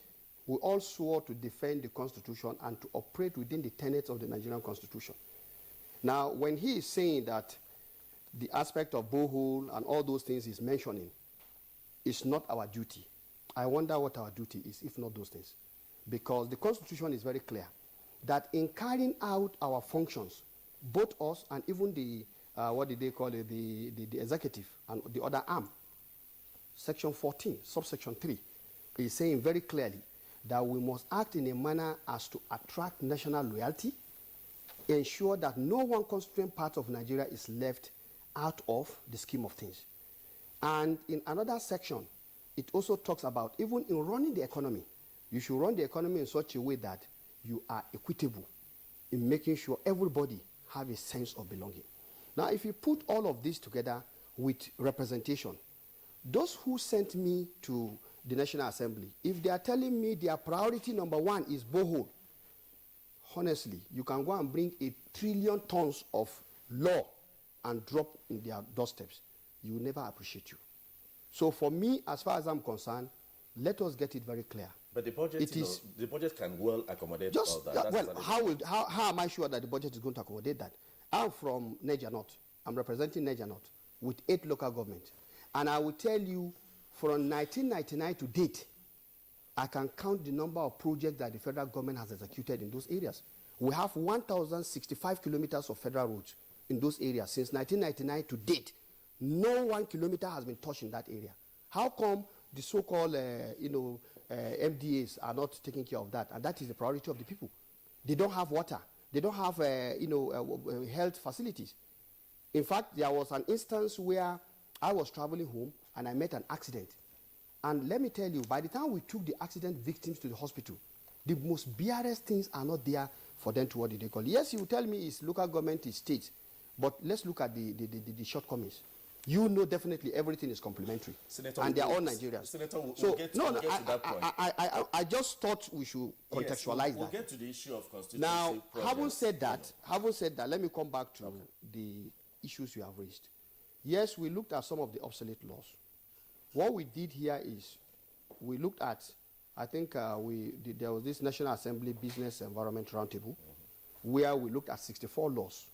we all swore to defend the Constitution and to operate within the tenets of the Nigerian Constitution. Now, when he is saying that the aspect of borehole and all those things he's mentioning is not our duty, I wonder what our duty is, if not those things. Because the Constitution is very clear that in carrying out our functions, both us and even the, what did they call it, the executive and the other arm, Section 14, subsection 3, is saying very clearly that we must act in a manner as to attract national loyalty, ensure that no one constituent part of Nigeria is left out of the scheme of things. And in another section, it also talks about even in running the economy, you should run the economy in such a way that you are equitable in making sure everybody have a sense of belonging. Now, if you put all of this together with representation, those who sent me to the National Assembly, if they are telling me their priority number one is borehole, honestly, you can go and bring 1 trillion tons of law and drop in their doorsteps. You will never appreciate you. So for me, as far as I'm concerned, let us get it very clear. But the budget, the budget can well accommodate all that. Well, how am I sure that the budget is going to accommodate that? I'm from Niger North. I'm representing Niger North with 8 local governments. And I will tell you, from 1999 to date, I can count the number of projects that the federal government has executed in those areas. We have 1,065 kilometers of federal roads in those areas. Since 1999 to date, no 1 kilometer has been touched in that area. How come the so-called, MDAs are not taking care of that? And that is the priority of the people. They don't have water. They don't have, health facilities. In fact, there was an instance where I was traveling home and I met an accident. And let me tell you, by the time we took the accident victims to the hospital, the most barest things are not there for them to what they call. Yes, you tell me it's local government, it's state, but let's look at the shortcomings. You know definitely everything is complementary. Senator, and they're all Nigerians. Senator, we'll get to that point. I just thought we should contextualize that. We'll get to the issue of constituency Now, progress. having said that, let me come back to the issues you have raised. Yes, we looked at some of the obsolete laws. What we did here is we looked at, I think there was this National Assembly Business Environment Roundtable where we looked at 64 laws.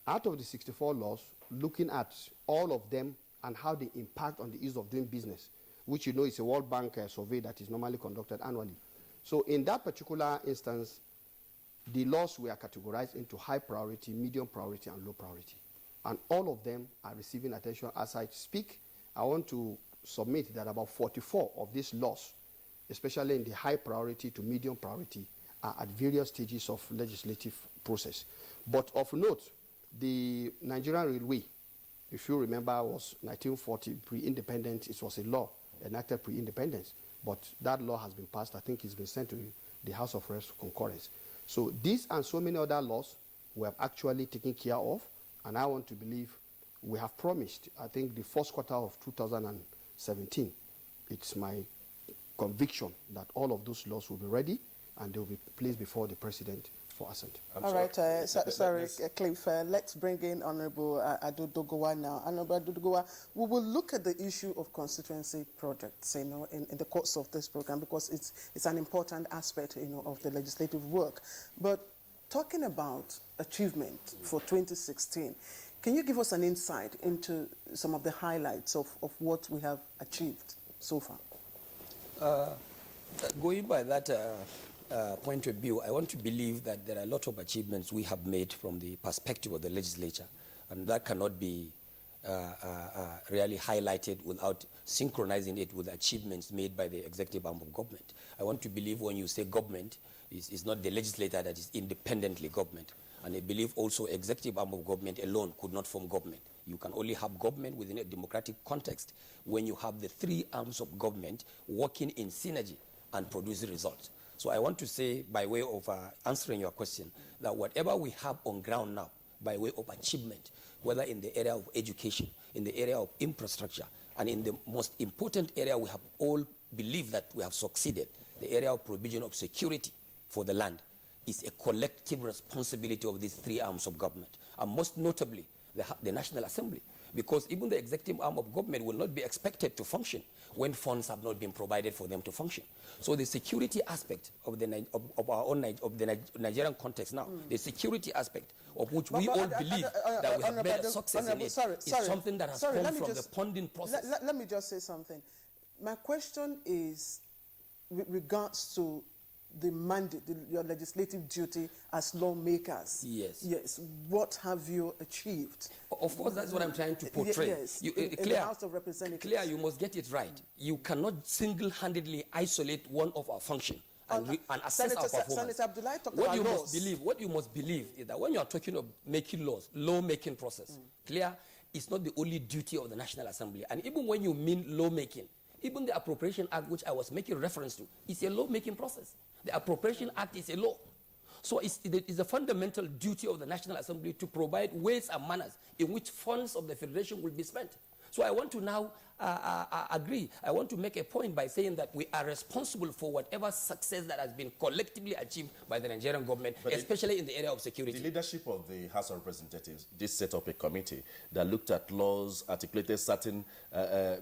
Out of the 64 laws, looking at all of them and how they impact on the ease of doing business, which you know is a World Bank survey that is normally conducted annually. So in that particular instance, the laws were categorized into high priority, medium priority, and low priority. And all of them are receiving attention as I speak. I want to submit that about 44 of these laws, especially in the high priority to medium priority, are at various stages of legislative process. But of note, the Nigerian Railway, if you remember, was 1940, pre-independence. It was a law enacted pre-independence. But that law has been passed. I think it's been sent to the House of Reps for concurrence. So these and so many other laws we have actually taken care of, and I want to believe we have promised, I think the first quarter of 2017, it's my conviction that all of those laws will be ready and they will be placed before the President for assent. All right, sorry, Cliff, let's bring in Honorable Adodogowa now. Honorable Adodogowa, we will look at the issue of constituency projects, in the course of this program, because it's an important aspect, of the legislative work. But talking about achievement for 2016, can you give us an insight into some of the highlights of what we have achieved so far? Going by that point of view, I want to believe that there are a lot of achievements we have made from the perspective of the legislature, and that cannot be really highlighted without synchronizing it with achievements made by the executive arm of government. I want to believe when you say government, it's not the legislator that is independently government. And I believe also executive arm of government alone could not form government. You can only have government within a democratic context when you have the three arms of government working in synergy and producing results. So I want to say, by way of answering your question, that whatever we have on ground now, by way of achievement, whether in the area of education, in the area of infrastructure, and in the most important area we have all believed that we have succeeded, the area of provision of security for the land, is a collective responsibility of these three arms of government, and most notably the National Assembly, because even the executive arm of government will not be expected to function when funds have not been provided for them to function. So the security aspect of the Nigerian context now, the security aspect of which we all believe that we have made a success in it, is something that has come from the ponding process. Let me just say something. My question is with regards to the mandate, your legislative duty as lawmakers. Yes. Yes. What have you achieved? Of course, that's what I'm trying to portray. Yes. In the House of Representatives. Clear, you must get it right. You cannot single-handedly isolate one of our functions and assess our performance. Senator Abdullahi talked about laws. What you must believe is that when you are talking of making laws, law-making process, clear, it's not the only duty of the National Assembly. And even when you mean law-making, even the Appropriation Act, which I was making reference to, is a law-making process. The Appropriation Act is a law. So it's a fundamental duty of the National Assembly to provide ways and manners in which funds of the Federation will be spent. So I want to now agree. I want to make a point by saying that we are responsible for whatever success that has been collectively achieved by the Nigerian government, but especially in the area of security. The leadership of the House of Representatives did set up a committee that looked at laws, articulated certain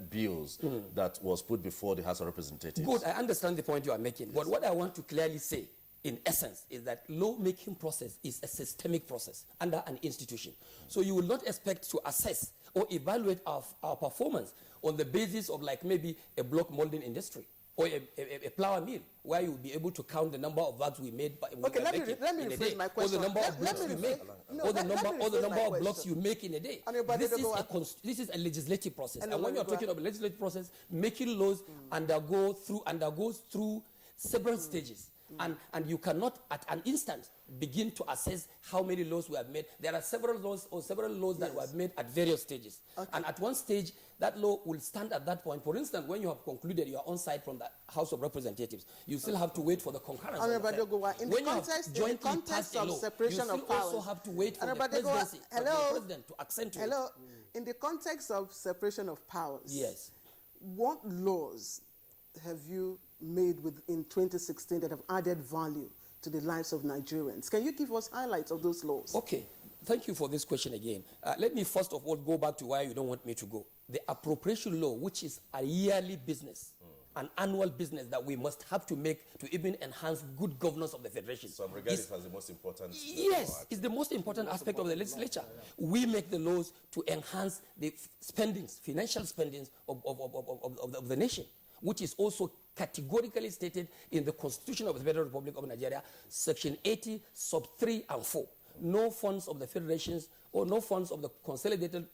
bills that was put before the House of Representatives. Good, I understand the point you are making. Yes. But what I want to clearly say, in essence, is that law-making process is a systemic process under an institution. So you will not expect to assess or evaluate our performance on the basis of like maybe a block molding industry or a flour mill, where you will be able to count the number of bags we made okay, let me rephrase my question. Or the number of blocks you make, or the number of blocks you make in a day. This is a legislative process. And when you are talking about a legislative process, making laws undergoes through several stages. And you cannot at an instant begin to assess how many laws we have made. There are several laws that were made at various stages. Okay. And at one stage, that law will stand at that point. For instance, when you have concluded your own side from the House of Representatives, you still have to wait for the concurrence. In the context of separation of powers, you also have to wait for the presidency, for the president to accentuate. In the context of separation of powers, yes, what laws have you made in 2016 that have added value to the lives of Nigerians? Can you give us highlights of those laws? Okay, thank you for this question again. Let me first of all go back to why you don't want me to go. The appropriation law, which is a yearly business, an annual business that we must have to make to even enhance good governance of the Federation. So I'm regarding it as the most important. Yes, it's the most important aspect of the legislature. We make the laws to enhance the spendings, financial spendings of the nation, which is also categorically stated in the Constitution of the Federal Republic of Nigeria, Section 80, sub 3 and 4. No funds of the federations or no funds of the consolidated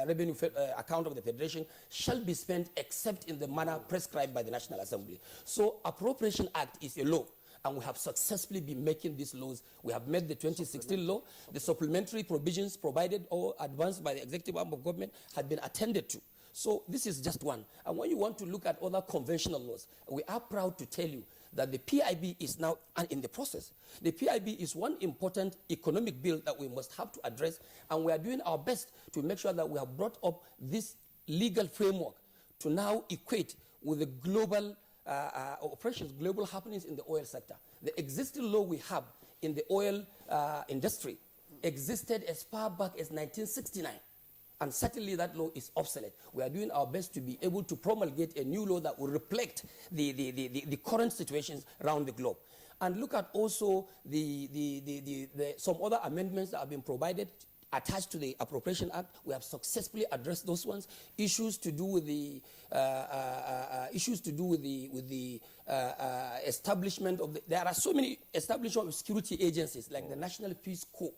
revenue account of the Federation shall be spent except in the manner prescribed by the National Assembly. So Appropriation Act is a law and we have successfully been making these laws. We have made the 2016 law. The supplementary provisions provided or advanced by the executive arm of government had been attended to. So this is just one. And when you want to look at other conventional laws, we are proud to tell you that the PIB is now in the process. The PIB is one important economic bill that we must have to address, and we are doing our best to make sure that we have brought up this legal framework to now equate with the global operations, global happenings in the oil sector. The existing law we have in the oil industry existed as far back as 1969. And certainly that law is obsolete. We are doing our best to be able to promulgate a new law that will reflect the current situations around the globe. And look at also some other amendments that have been provided attached to the Appropriation Act. We have successfully addressed those ones. Issues to do with the establishment of there are so many establishment of security agencies like the National Peace Corps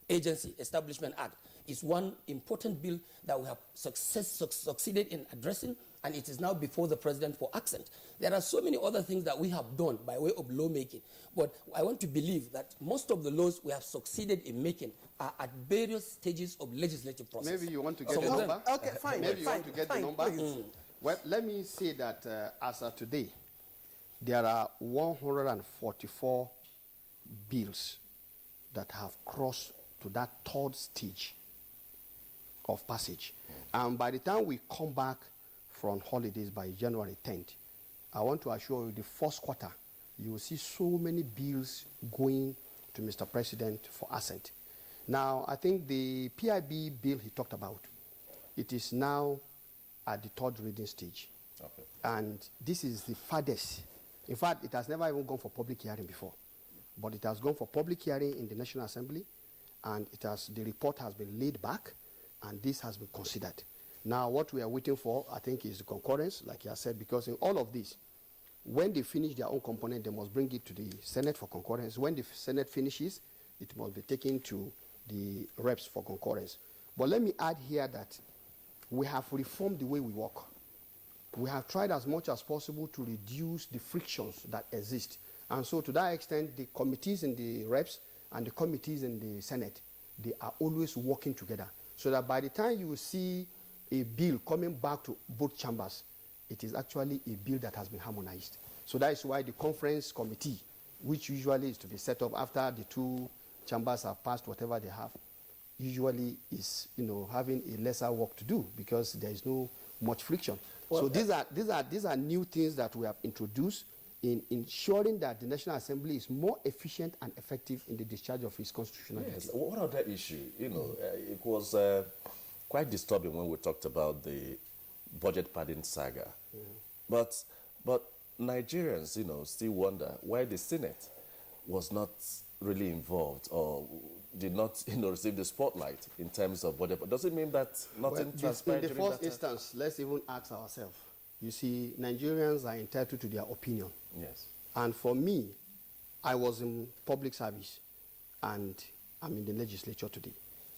Agency Establishment Act is one important bill that we have succeeded in addressing, and it is now before the president for accent. There are so many other things that we have done by way of lawmaking, but I want to believe that most of the laws we have succeeded in making are at various stages of legislative process. Maybe you want to get the number? Okay, fine. Maybe you want to get the number? Well, let me say that as of today, there are 144 bills that have crossed to that third stage of passage. And by the time we come back from holidays by January 10th, I want to assure you the first quarter, you will see so many bills going to Mr. President for assent. Now, I think the PIB bill he talked about, it is now at the third reading stage. Okay. And this is the farthest. In fact, it has never even gone for public hearing before. But it has gone for public hearing in the National Assembly, and the report has been laid back, and this has been considered. Now, what we are waiting for, I think, is the concurrence, like you said, because in all of this, when they finish their own component, they must bring it to the Senate for concurrence. When the Senate finishes, it must be taken to the reps for concurrence. But let me add here that we have reformed the way we work. We have tried as much as possible to reduce the frictions that exist. And so to that extent, the committees in the reps and the committees in the Senate, they are always working together. So that by the time you see a bill coming back to both chambers, it is actually a bill that has been harmonized. So that is why the conference committee, which usually is to be set up after the two chambers have passed whatever they have, usually is having a lesser work to do because there is no much friction. Well, so these are new things that we have introduced in ensuring that the National Assembly is more efficient and effective in the discharge of its constitutional duty. What other issue? It was quite disturbing when we talked about the budget padding saga. But Nigerians, still wonder why the Senate was not really involved or did not, receive the spotlight in terms of budget. But does it mean that nothing transpired? In the first instance, let's even ask ourselves. You see, Nigerians are entitled to their opinion. Yes. And for me, I was in public service, and I'm in the legislature today.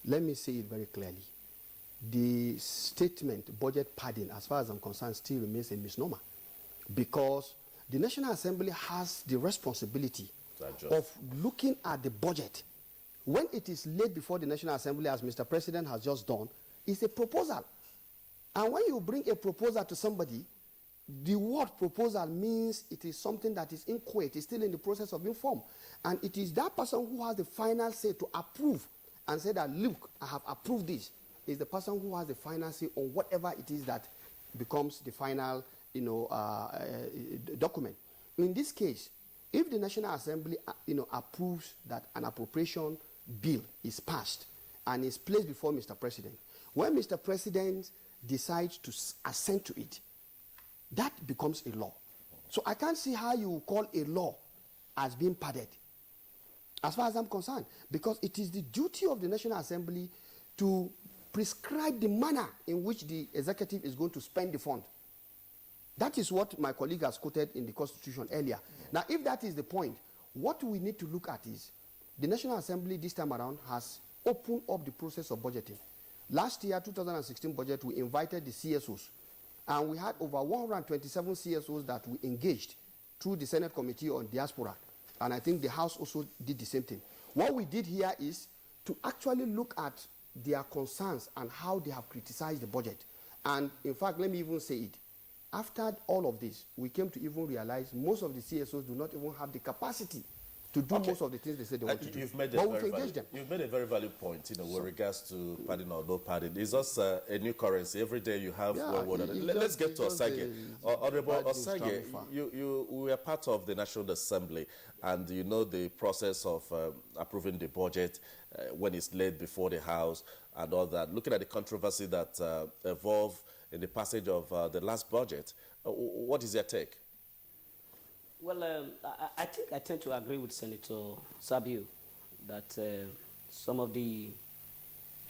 Let me say it very clearly. The statement, budget padding, as far as I'm concerned, still remains a misnomer. Because the National Assembly has the responsibility of looking at the budget. When it is laid before the National Assembly, as Mr. President has just done, it's a proposal. And when you bring a proposal to somebody, the word proposal means it is something that is inchoate, it's still in the process of being formed. And it is that person who has the final say to approve and say that, look, I have approved this, is the person who has the final say on whatever it is that becomes the final document. In this case, if the National Assembly approves that an appropriation bill is passed and is placed before Mr. President, when Mr. President decides to assent to it, that becomes a law. So I can't see how you call a law as being padded, as far as I'm concerned, because it is the duty of the National Assembly to prescribe the manner in which the executive is going to spend the fund. That is what my colleague has quoted in the Constitution earlier. Now, if that is the point, what we need to look at is the National Assembly this time around has opened up the process of budgeting. Last year, 2016 budget, we invited the CSOs, and we had over 127 CSOs that we engaged through the Senate Committee on Diaspora And I think the House also did the same thing. What we did here is to actually look at their concerns and how they have criticized the budget. And in fact, let me even say it. After all of this, we came to even realize most of the CSOs do not even have the capacity to do most of the things they say they want to do. You've made But we've engaged them. You've made a very valid point, with regards to pardon or no pardon. It's also a new currency. Every day you have one word. Let's get to Osage. Honorable Osage, you were part of the National Assembly, and you know the process of approving the budget when it's laid before the House and all that. Looking at the controversy that evolved in the passage of the last budget, what is your take? Well, I think I tend to agree with Senator Sabiu that some of the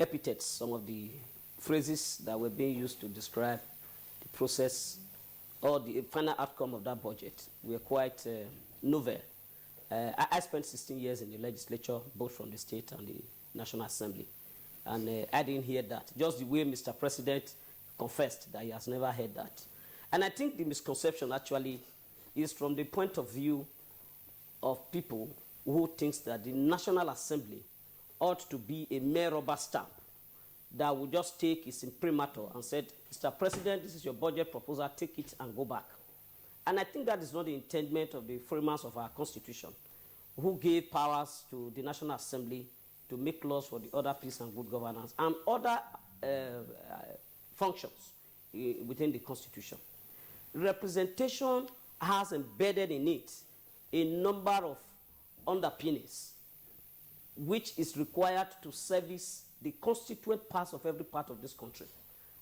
epithets, some of the phrases that were being used to describe the process or the final outcome of that budget were quite novel. I spent 16 years in the legislature, both from the state and the National Assembly, and I didn't hear that, just the way Mr. President confessed that he has never heard that. And I think the misconception actually is from the point of view of people who thinks that the National Assembly ought to be a mere rubber stamp that would just take its imprimatur and said, Mr. President, this is your budget proposal, take it and go back. And I think that is not the intendment of the framers of our Constitution, who gave powers to the National Assembly to make laws for the order, peace, and good governance, and other functions within the Constitution. Representation has embedded in it a number of underpinnings which is required to service the constituent parts of every part of this country.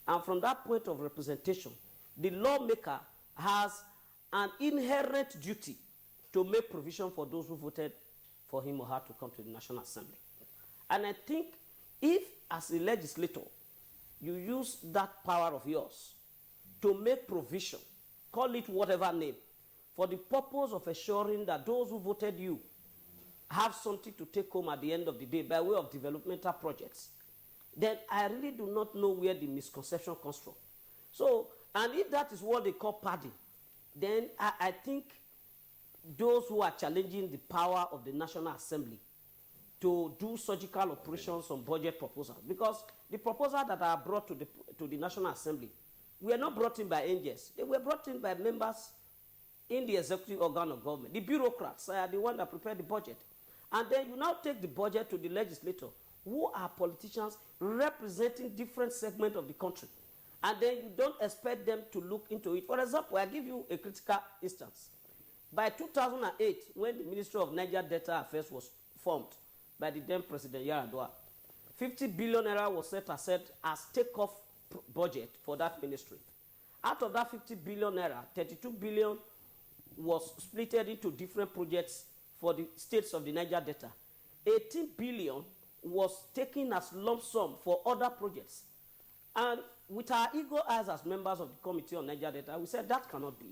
And from that point of representation, the lawmaker has an inherent duty to make provision for those who voted for him or her to come to the National Assembly. And I think if, as a legislator, you use that power of yours to make provision, call it whatever name, for the purpose of assuring that those who voted you have something to take home at the end of the day by way of developmental projects, then I really do not know where the misconception comes from. So, and if that is what they call padding, then I think those who are challenging the power of the National Assembly to do surgical operations on budget proposals, because the proposals that are brought to the National Assembly were not brought in by angels. They were brought in by members in the executive organ of government. The bureaucrats are the ones that prepare the budget. And then you now take the budget to the legislator, who are politicians representing different segments of the country. And then you don't expect them to look into it. For example, I give you a critical instance. By 2008, when the Ministry of Niger Delta Affairs was formed by the then President Yar'Adua, 50 billion naira was set aside as take-off budget for that ministry. Out of that 50 billion naira, 32 billion was split into different projects for the states of the Niger Delta. 18 billion was taken as lump sum for other projects. And with our eagle eyes as members of the Committee on Niger Delta, we said that cannot be.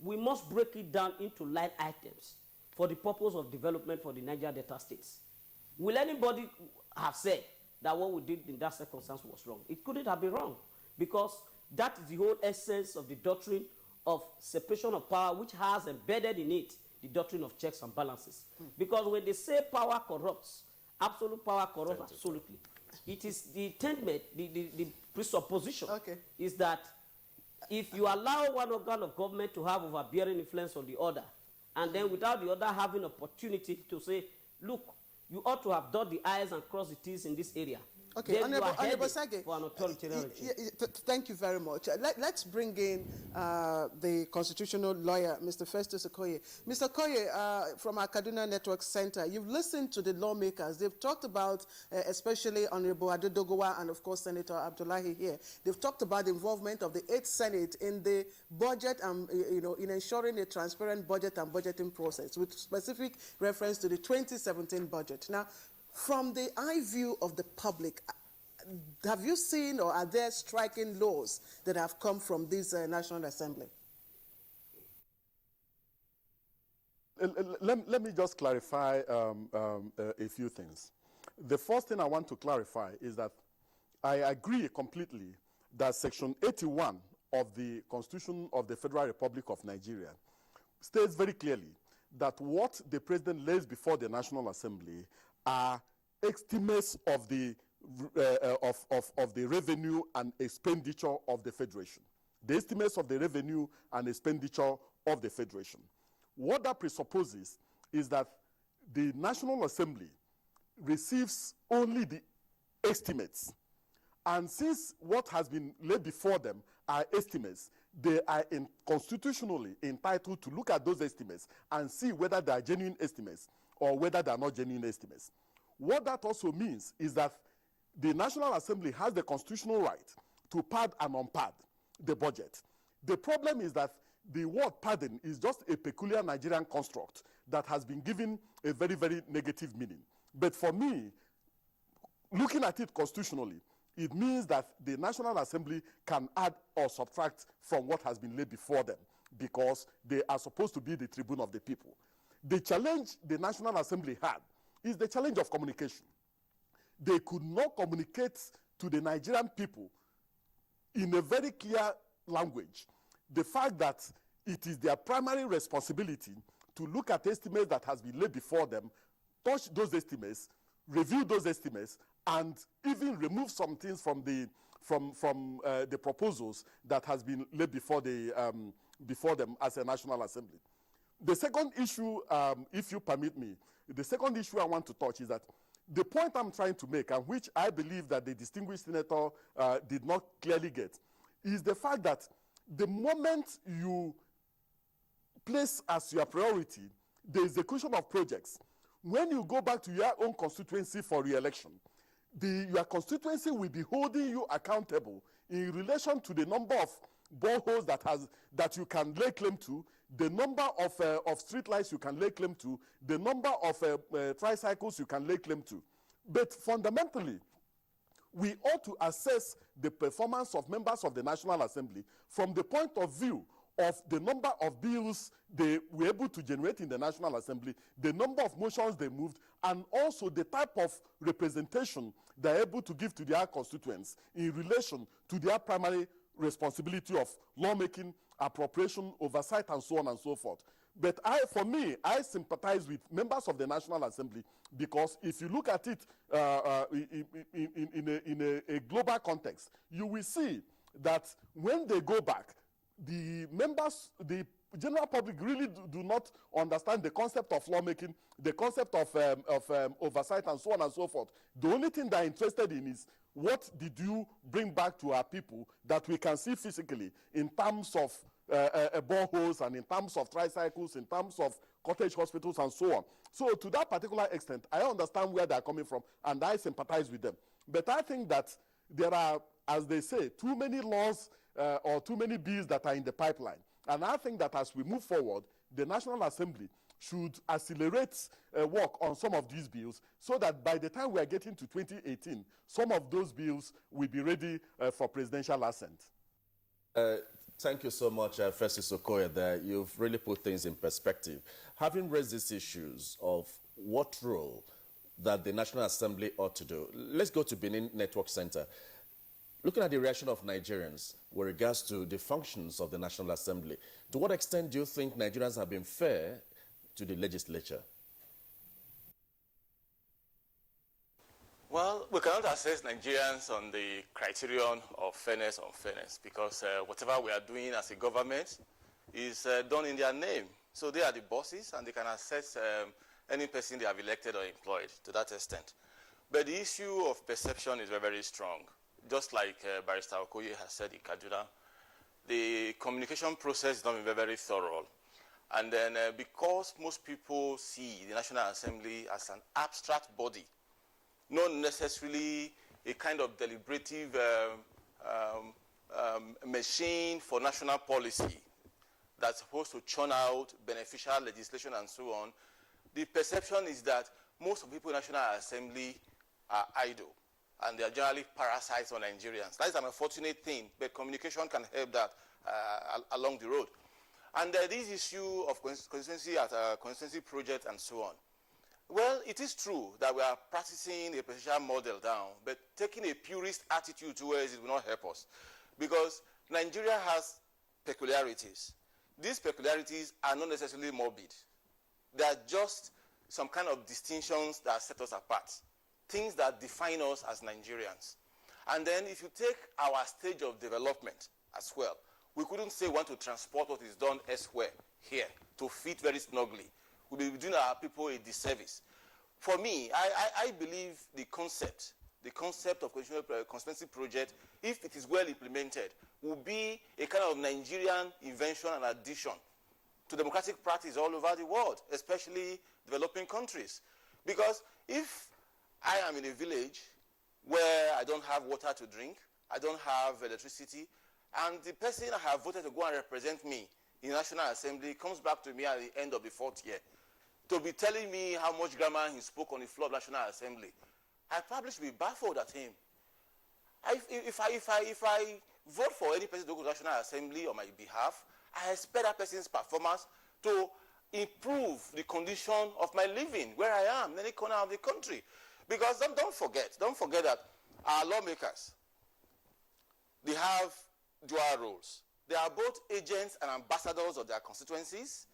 We must break it down into line items for the purpose of development for the Niger Delta states. Will anybody have said that what we did in that circumstance was wrong? It couldn't have been wrong, because that is the whole essence of the doctrine of separation of power, which has embedded in it the doctrine of checks and balances. Because when they say power corrupts, absolute power corrupts absolutely. It is the intendment, the presupposition is that if you allow one organ of government to have overbearing influence on the other, and then without the other having opportunity to say, look, you ought to have dotted the I's and crossed the T's in this area. Okay, then Honorable Sage, for an authoritarian regime. Thank you very much. Let's bring in the constitutional lawyer, Mr. Festus Okoye. Mr. Okoye, from our Kaduna Network Center, you've listened to the lawmakers. They've talked about, especially Honorable Adedogowa and, of course, Senator Abdullahi here. They've talked about the involvement of the 8th Senate in the budget and, in ensuring a transparent budget and budgeting process, with specific reference to the 2017 budget. Now, from the eye view of the public, have you seen or are there striking laws that have come from this National Assembly? Let me just clarify a few things. The first thing I want to clarify is that I agree completely that Section 81 of the Constitution of the Federal Republic of Nigeria states very clearly that what the president lays before the National Assembly are estimates of the revenue and expenditure of the Federation. The estimates of the revenue and expenditure of the Federation. What that presupposes is that the National Assembly receives only the estimates. And since what has been laid before them are estimates, they are constitutionally entitled to look at those estimates and see whether they are genuine estimates or whether they are not genuine estimates. What that also means is that the National Assembly has the constitutional right to pad and unpad the budget. The problem is that the word pardon is just a peculiar Nigerian construct that has been given a very, very negative meaning. But for me, looking at it constitutionally, it means that the National Assembly can add or subtract from what has been laid before them because they are supposed to be the tribune of the people. The challenge the National Assembly had is the challenge of communication. They could not communicate to the Nigerian people in a very clear language the fact that it is their primary responsibility to look at estimates that has been laid before them, touch those estimates, review those estimates, and even remove some things from the proposals that has been laid before them as a National Assembly. The second issue, if you permit me, the second issue I want to touch is that the point I'm trying to make, and which I believe that the distinguished senator did not clearly get, is the fact that the moment you place as your priority the execution of projects, when you go back to your own constituency for re-election, your constituency will be holding you accountable in relation to the number of boreholes that you can lay claim to, the number of street lights you can lay claim to, the number of tricycles you can lay claim to. But fundamentally, we ought to assess the performance of members of the National Assembly from the point of view of the number of bills they were able to generate in the National Assembly, the number of motions they moved, and also the type of representation they're able to give to their constituents in relation to their primary responsibility of lawmaking, appropriation, oversight, and so on and so forth. But for me, I sympathize with members of the National Assembly because if you look at it in a global context, you will see that when they go back, the members, the general public really do not understand the concept of lawmaking, the concept of oversight, and so on and so forth. The only thing they're interested in is what did you bring back to our people that we can see physically in terms of boreholes and in terms of tricycles, in terms of cottage hospitals, and so on. So to that particular extent, I understand where they're coming from, and I sympathize with them. But I think that there are, as they say, too many laws or too many bills that are in the pipeline. And I think that as we move forward, the National Assembly should accelerate work on some of these bills so that by the time we are getting to 2018, some of those bills will be ready for presidential assent. Thank you so much, Festus Okoye, there. You've really put things in perspective. Having raised these issues of what role that the National Assembly ought to do, let's go to Benin Network Center. Looking at the reaction of Nigerians with regards to the functions of the National Assembly, to what extent do you think Nigerians have been fair to the legislature? Well, we cannot assess Nigerians on the criterion of fairness or unfairness because whatever we are doing as a government is done in their name. So they are the bosses and they can assess any person they have elected or employed to that extent. But the issue of perception is very, very strong. Just like Barrister Okoye has said in Kaduna, the communication process is not very, very thorough. And then because most people see the National Assembly as an abstract body, not necessarily a kind of deliberative machine for national policy that's supposed to churn out beneficial legislation and so on, the perception is that most of the people in the National Assembly are idle. And they are generally parasites on Nigerians. That is an unfortunate thing, but communication can help that along the road. And this issue of consistency project and so on. Well, it is true that we are practicing a presidential model down, but taking a purist attitude towards it will not help us. Because Nigeria has peculiarities. These peculiarities are not necessarily morbid. They are just some kind of distinctions that set us apart, things that define us as Nigerians. And then if you take our stage of development as well, we couldn't say we want to transport what is done elsewhere here to fit very snugly. We'll be doing our people a disservice. For me, I believe the concept of constituency project, if it is well implemented, will be a kind of Nigerian invention and addition to democratic practice all over the world, especially developing countries. Because if I am in a village where I don't have water to drink, I don't have electricity, and the person I have voted to go and represent me in the National Assembly comes back to me at the end of the 4th year to be telling me how much grammar he spoke on the floor of the National Assembly, I probably should be baffled at him. If I vote for any person to go to the National Assembly on my behalf, I expect that person's performance to improve the condition of my living where I am, in any corner of the country. Because don't forget that our lawmakers, they have dual roles. They are both agents and ambassadors of their constituencies,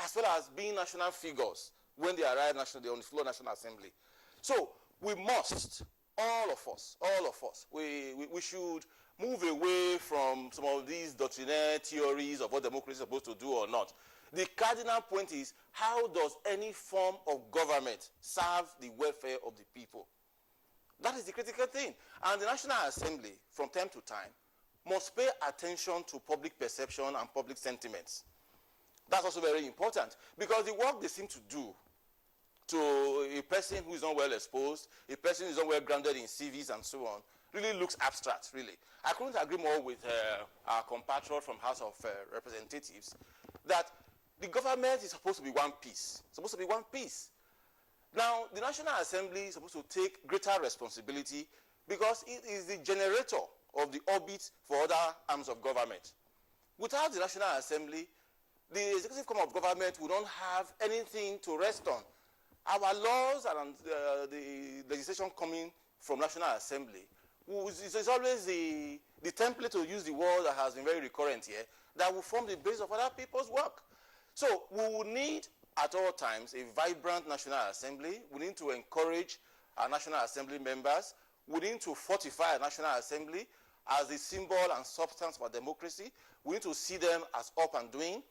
as well as being national figures when they arrive on the floor of National Assembly. So we must, all of us, we should move away from some of these doctrinaire theories of what democracy is supposed to do or not. The cardinal point is, how does any form of government serve the welfare of the people? That is the critical thing. And the National Assembly, from time to time, must pay attention to public perception and public sentiments. That's also very important, because the work they seem to do to a person who is not well exposed, a person who is not well grounded in CVs and so on, really looks abstract, really. I couldn't agree more with our compatriot from House of Representatives that the government is supposed to be one piece. Now, the National Assembly is supposed to take greater responsibility because it is the generator of the orbit for other arms of government. Without the National Assembly, the executive arm of government will not have anything to rest on. Our laws and the legislation coming from National Assembly is always the template, to use the word that has been very recurrent here, that will form the base of other people's work. So we will need at all times a vibrant National Assembly. We need to encourage our National Assembly members. We need to fortify our National Assembly as a symbol and substance of our democracy. We need to see them as up and doing.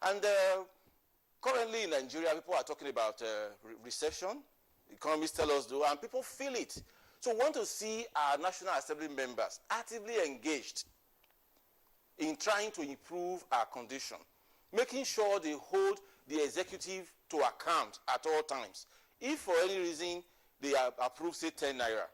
And currently in Nigeria, people are talking about recession. Economists tell us do, and people feel it. So we want to see our National Assembly members actively engaged in trying to improve our condition, making sure they hold the executive to account at all times. If for any reason they approve, say, 10 naira,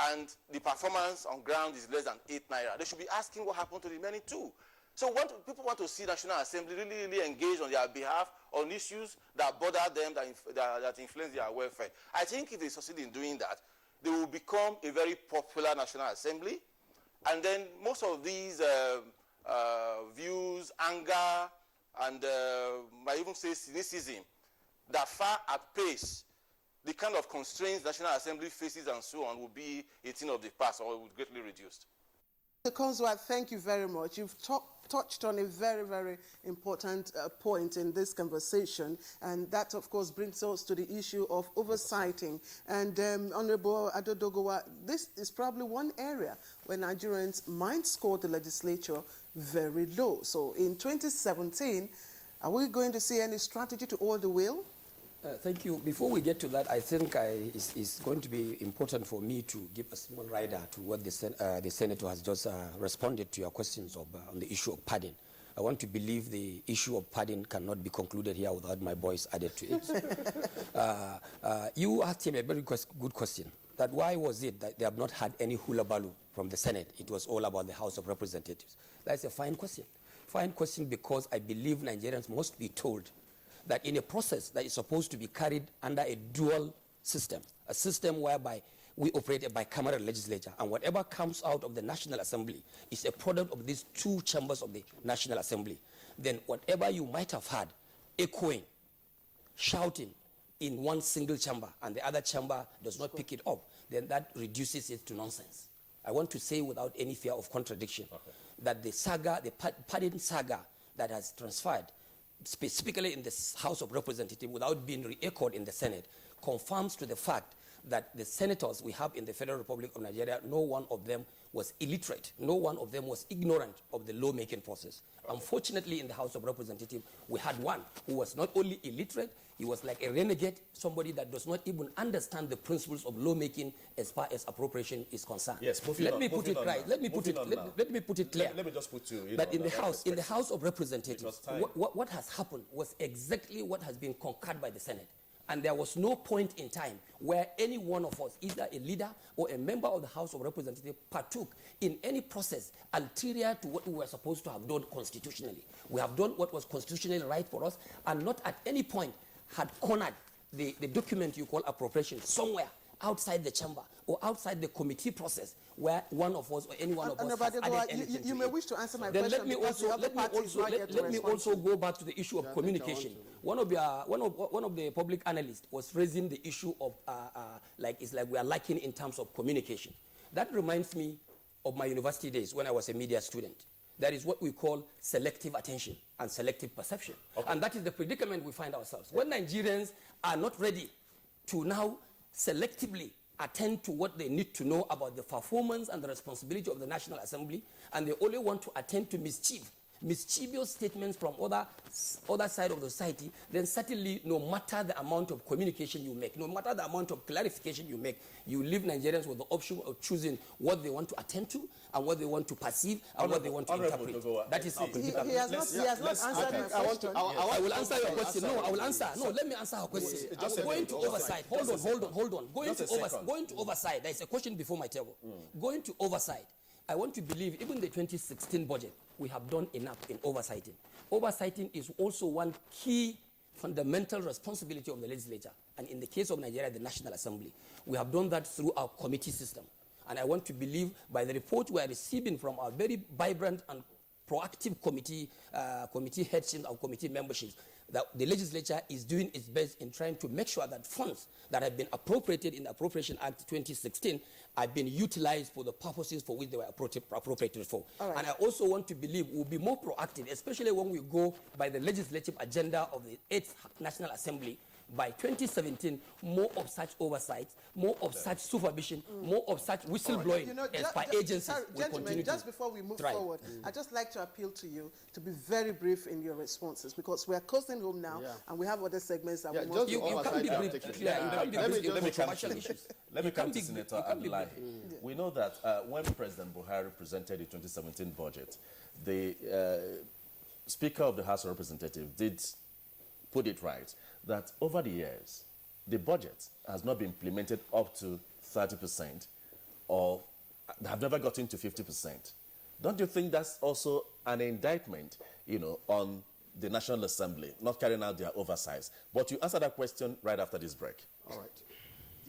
and the performance on ground is less than 8 naira, they should be asking what happened to the remaining 2. So people want to see National Assembly really engage on their behalf on issues that bother them, that influence their welfare. I think if they succeed in doing that, they will become a very popular National Assembly. And then most of these views, anger, and I even say cynicism that far outpace the kind of constraints the National Assembly faces and so on will be a thing of the past, or will greatly reduced. Mr. Conswat, thank you very much. You've touched on a very, very important point in this conversation, and that, of course, brings us to the issue of oversighting. And Honorable Adodogowa, this is probably one area where Nigerians might score the legislature very low. So in 2017, are we going to see any strategy to oil the wheel? Thank you. Before we get to that, I think it's going to be important for me to give a small rider to what the Senator has just responded to your questions on the issue of pardon. I want to believe the issue of pardon cannot be concluded here without my voice added to it. You asked him a very good question, that why was it that they have not had any hula baloo from the Senate? It was all about the House of Representatives. That's a fine question. Fine question, because I believe Nigerians must be told that in a process that is supposed to be carried under a dual system, a system whereby we operate a bicameral legislature, and whatever comes out of the National Assembly is a product of these 2 chambers of the National Assembly, then whatever you might have had echoing, shouting in one single chamber, and the other chamber does not pick it up, then that reduces it to nonsense. I want to say without any fear of contradiction that the saga, the pardon saga that has transpired specifically in the House of Representatives, without being re-echoed in the Senate, confirms to the fact that the senators we have in the Federal Republic of Nigeria, no one of them was illiterate. No one of them was ignorant of the lawmaking process. Unfortunately, in the House of Representatives, we had one who was not only illiterate, he was like a renegade, somebody that does not even understand the principles of lawmaking as far as appropriation is concerned. Yes, let me put it right. Let me put it clear. Let me just put you. That in the House of Representatives, what has happened was exactly what has been concurred by the Senate. And there was no point in time where any one of us, either a leader or a member of the House of Representatives, partook in any process ulterior to what we were supposed to have done constitutionally. We have done what was constitutionally right for us, and not at any point had cornered the document you call appropriation somewhere outside the chamber or outside the committee process where one of us or any one of us has added anything you may wish to answer my then question. Let me also go back to the issue of communication. One of the public analysts was raising the issue of it's like we are lacking in terms of communication. That reminds me of my university days when I was a media student. That is what we call selective attention and selective perception. Okay. And that is the predicament we find ourselves. When Nigerians are not ready to now selectively attend to what they need to know about the performance and the responsibility of the National Assembly, and they only want to attend to mischievous statements from other side of the society, then certainly no matter the amount of communication you make, no matter the amount of clarification you make, you leave Nigerians with the option of choosing what they want to attend to and what they want to perceive and what they want to interpret. That is our predicament. He has not answered my question. I will answer your question. No, I will answer. No, let me answer her question. Going to oversight. Hold on. Going to oversight. There is a question before my table. Going to oversight. I want to believe even the 2016 budget, we have done enough in oversighting. Oversighting is also one key fundamental responsibility of the legislature. And in the case of Nigeria, the National Assembly, we have done that through our committee system. And I want to believe by the report we are receiving from our very vibrant and proactive committee headships and committee memberships, that the legislature is doing its best in trying to make sure that funds that have been appropriated in the Appropriation Act 2016 have been utilized for the purposes for which they were appropriated for. Right. And I also want to believe we'll be more proactive, especially when we go by the legislative agenda of the 8th National Assembly. By 2017, more of such oversight, more of such supervision, more of such whistleblowing as per agencies will continue. Just before we move forward, I'd just like to appeal to you to be very brief in your responses, because we are closing home now and we have other segments that we must. You can't be brief. Let me come to Senator Abdullahi. We know that when President Buhari presented the 2017 budget, the Speaker of the House of Representatives did put it right that over the years, the budget has not been implemented up to 30% or have never gotten to 50%. Don't you think that's also an indictment, on the National Assembly not carrying out their oversights? But you answer that question right after this break. All right.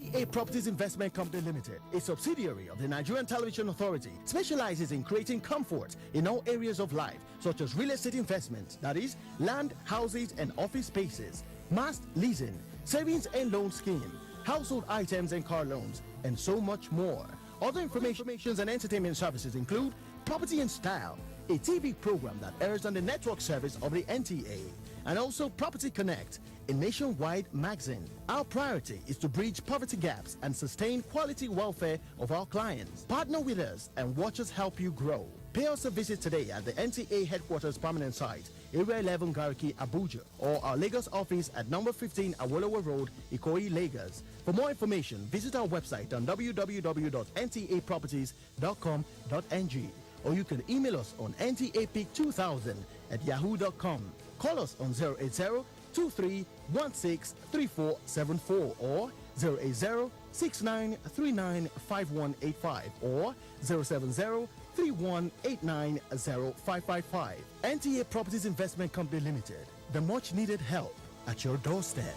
NTA Properties Investment Company Limited, a subsidiary of the Nigerian Television Authority, specializes in creating comfort in all areas of life, such as real estate investments, that is, land, houses, and office spaces, mast leasing, savings and loan scheme, household items and car loans, and so much more. Other informations and entertainment services include Property in Style, a TV program that airs on the network service of the NTA, and also Property Connect, a nationwide magazine. Our priority is to bridge poverty gaps and sustain quality welfare of our clients. Partner with us and watch us help you grow. Pay us a visit today at the NTA headquarters permanent site, Area 11 Gariki, Abuja, or our Lagos office at number 15 Awolowo Road, Ikoyi, Lagos. For more information, visit our website on www.ntaproperties.com.ng, or you can email us on ntapeak2000@yahoo.com. Call us on 080-2316-3474 or 080-6939-5185 or 070-3189-0555. NTA Properties Investment Company Limited. The much needed help at your doorstep.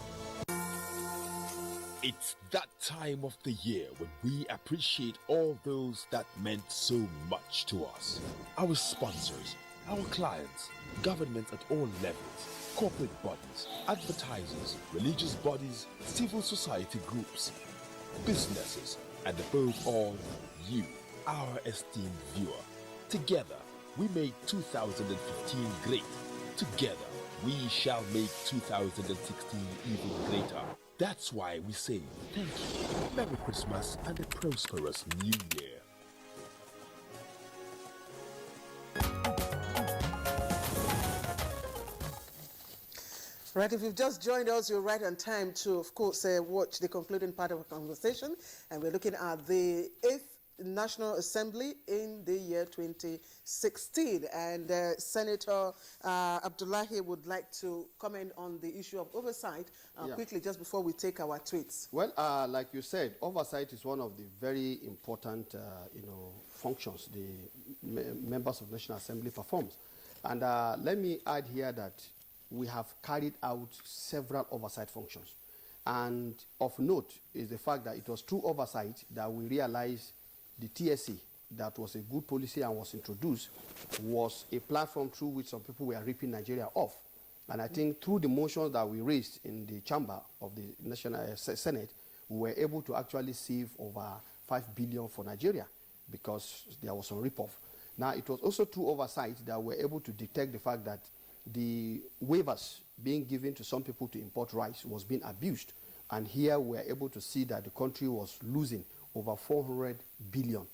It's that time of the year when we appreciate all those that meant so much to us. Our sponsors, our clients, governments at all levels, corporate bodies, advertisers, religious bodies, civil society groups, businesses, and above all, you, our esteemed viewer. Together, we made 2015 great. Together, we shall make 2016 even greater. That's why we say thank you, Merry Christmas, and a prosperous New Year. Right, if you've just joined us, you're right on time to, of course, watch the concluding part of our conversation. And we're looking at the 8th National Assembly in the year 2016. And Senator Abdullahi would like to comment on the issue of oversight quickly, just before we take our tweets. Well, like you said, oversight is one of the very important, functions the members of National Assembly performs. And let me add here that we have carried out several oversight functions. And of note is the fact that it was through oversight that we realized the TSC, that was a good policy and was introduced, was a platform through which some people were ripping Nigeria off. And I think through the motions that we raised in the chamber of the National Senate, we were able to actually save over 5 billion for Nigeria because there was some rip-off. Now, it was also through oversight that we were able to detect the fact that the waivers being given to some people to import rice was being abused. And here we are able to see that the country was losing over 400 billion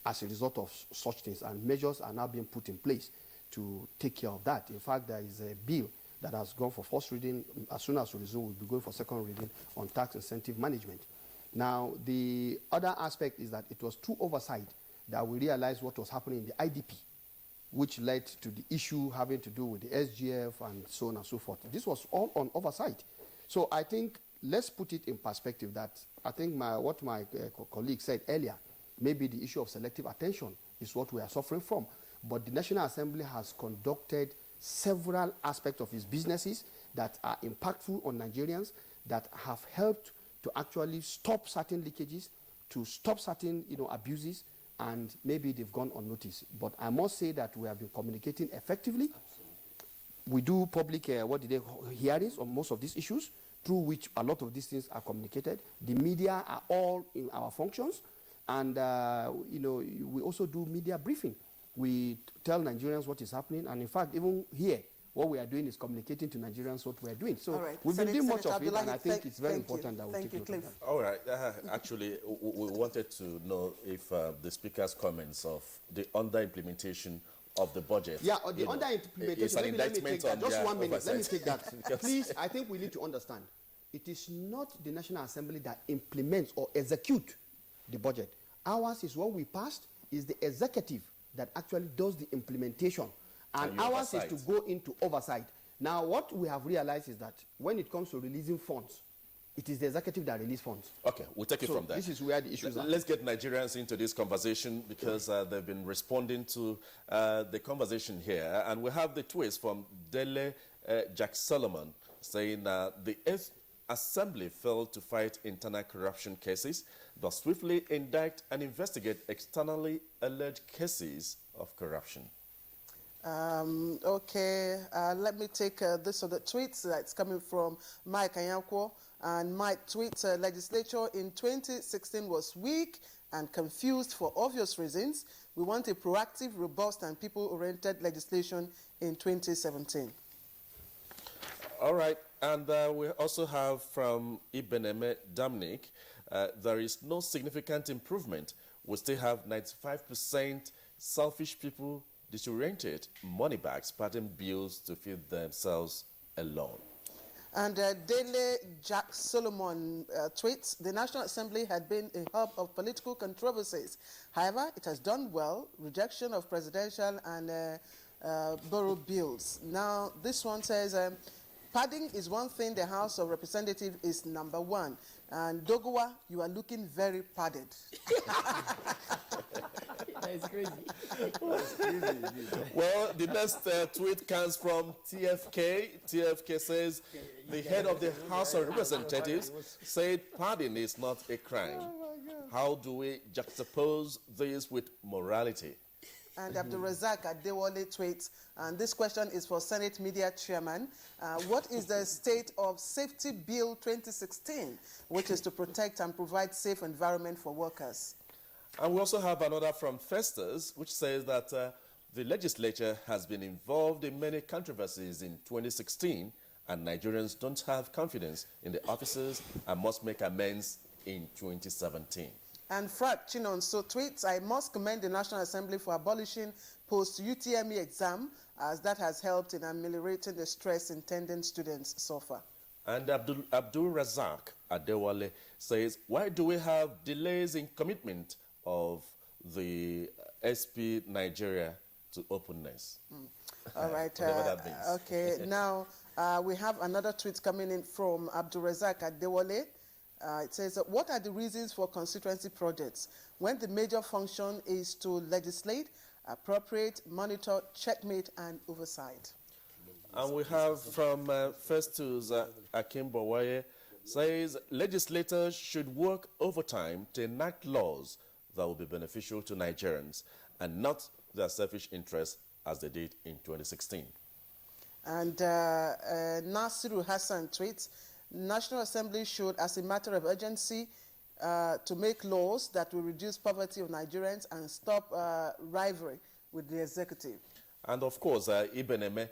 as a result of such things. And measures are now being put in place to take care of that. In fact, there is a bill that has gone for first reading. As soon as we resume, we'll be going for second reading on tax incentive management. Now, the other aspect is that it was through oversight that we realized what was happening in the IDP, which led to the issue having to do with the SGF and so on and so forth. This was all on oversight. So I think let's put it in perspective that I think what my colleague said earlier, maybe the issue of selective attention is what we are suffering from. But the National Assembly has conducted several aspects of its businesses that are impactful on Nigerians, that have helped to actually stop certain leakages, to stop certain abuses, and maybe they've gone unnoticed. But I must say that we have been communicating effectively. We do public hearings on most of these issues, through which a lot of these things are communicated. The media are all in our functions, and we also do media briefing. We tell Nigerians what is happening, and in fact, even here, what we are doing is communicating to Nigerians what we are doing. So we've been doing much of it, and I think it's very important that we take note of that. All right. Actually, we wanted to know if the Speaker's comments of the under-implementation of the budget. Yeah, the under-implementation, let me take that. Just 1 minute, let me take that. Please, I think we need to understand, it is not the National Assembly that implements or executes the budget. Ours is what we passed, is the executive that actually does the implementation. And ours is to go into oversight. Now, what we have realized is that when it comes to releasing funds, it is the executive that releases funds. Okay, we'll take it from there. This is where the issues are. Let's get Nigerians into this conversation because they've been responding to the conversation here. And we have the twist from Dele Jack Solomon saying the 8th Assembly failed to fight internal corruption cases, but swiftly indict and investigate externally alleged cases of corruption. Let me take this other tweet that's coming from Mike Anyankwo. And Mike tweets, legislature in 2016 was weak and confused for obvious reasons. We want a proactive, robust, and people-oriented legislation in 2017. All right. And we also have from Ibeneme Dominic, there is no significant improvement. We still have 95% selfish people disoriented, money bags, paying bills to feed themselves alone. And Dele Jack Solomon tweets, the National Assembly had been a hub of political controversies. However, it has done well, rejection of presidential and borough bills. Now, this one says, padding is one thing, the House of Representatives is number one. And Dogowa, you are looking very padded. That's crazy. Well, the next tweet comes from TFK. TFK says, the head of the House of Representatives said padding is not a crime. How do we juxtapose this with morality? And Abdulrazak Adewale tweets, and this question is for Senate Media Chairman. What is the state of Safety Bill 2016, which is to protect and provide safe environment for workers? And we also have another from Festus, which says that The legislature has been involved in many controversies in 2016, and Nigerians don't have confidence in the officers and must make amends in 2017. And Frat Chinonso tweets, I must commend the National Assembly for abolishing post-UTME exam, as that has helped in ameliorating the stress intending students suffer. And Abdul Razak Adewale says, why do we have delays in commitment of the SP Nigeria to openness? All right. Whatever that means. Okay, now we have another tweet coming in from Abdul Razak Adewale. It says, what are the reasons for constituency projects when the major function is to legislate, appropriate, monitor, checkmate, and oversight? And we have from Festus Akimbowaye, says legislators should work overtime to enact laws that will be beneficial to Nigerians and not their selfish interests as they did in 2016. And Nasiru Hassan tweets, National Assembly should, as a matter of urgency, to make laws that will reduce poverty of Nigerians and stop rivalry with the executive. And of course, Ibn Eme,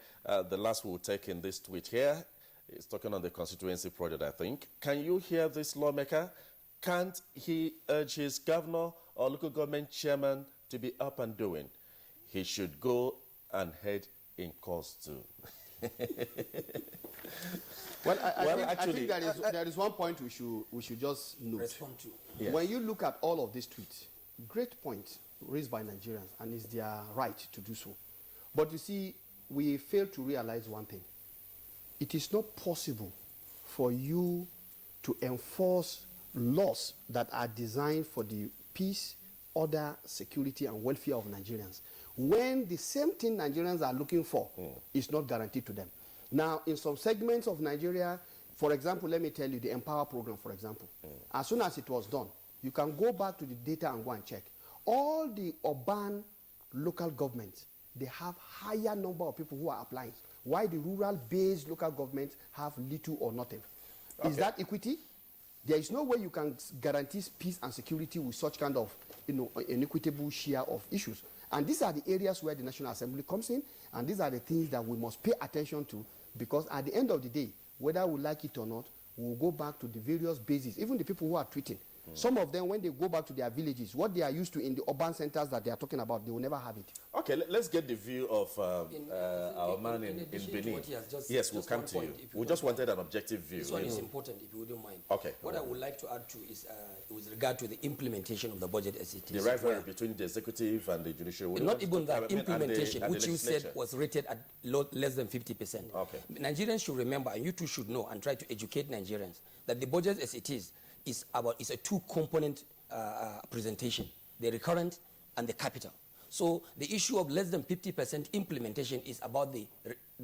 the last we'll take in this tweet here, is talking on the constituency project, I think. Can you hear this lawmaker? Can't he urge his governor or local government chairman to be up and doing? He should go and head in course too. Well, I think there is one point we should just note. Respond to. Yes. When you look at all of these tweets, great points raised by Nigerians, and it's their right to do so. But you see, we fail to realize one thing. It is not possible for you to enforce laws that are designed for the peace, order, security, and welfare of Nigerians when the same thing Nigerians are looking for is not guaranteed to them. Now, in some segments of Nigeria, for example, let me tell you, the Empower program, for example, as soon as it was done, you can go back to the data and go and check. All the urban local governments, they have higher number of people who are applying, while the rural-based local governments have little or nothing. Okay. Is that equity? There is no way you can guarantee peace and security with such kind of, an equitable share of issues. And these are the areas where the National Assembly comes in, and these are the things that we must pay attention to, because at the end of the day, whether we like it or not, we'll go back to the various bases, even the people who are tweeting. Some of them, when they go back to their villages, what they are used to in the urban centers that they are talking about, they will never have it. Okay, let's get the view of our man in Benin. Yes, we'll come to you. We just wanted an objective view. This one is important, if you wouldn't mind. Okay. What I would like to add to is with regard to the implementation of the budget as it is. The rivalry between the executive and the judiciary. Not even that, implementation, which you said was rated at less than 50%. Okay. Nigerians should remember, and you too should know, and try to educate Nigerians, that the budget as it is a two-component presentation, the recurrent and the capital. So the issue of less than 50% implementation is about the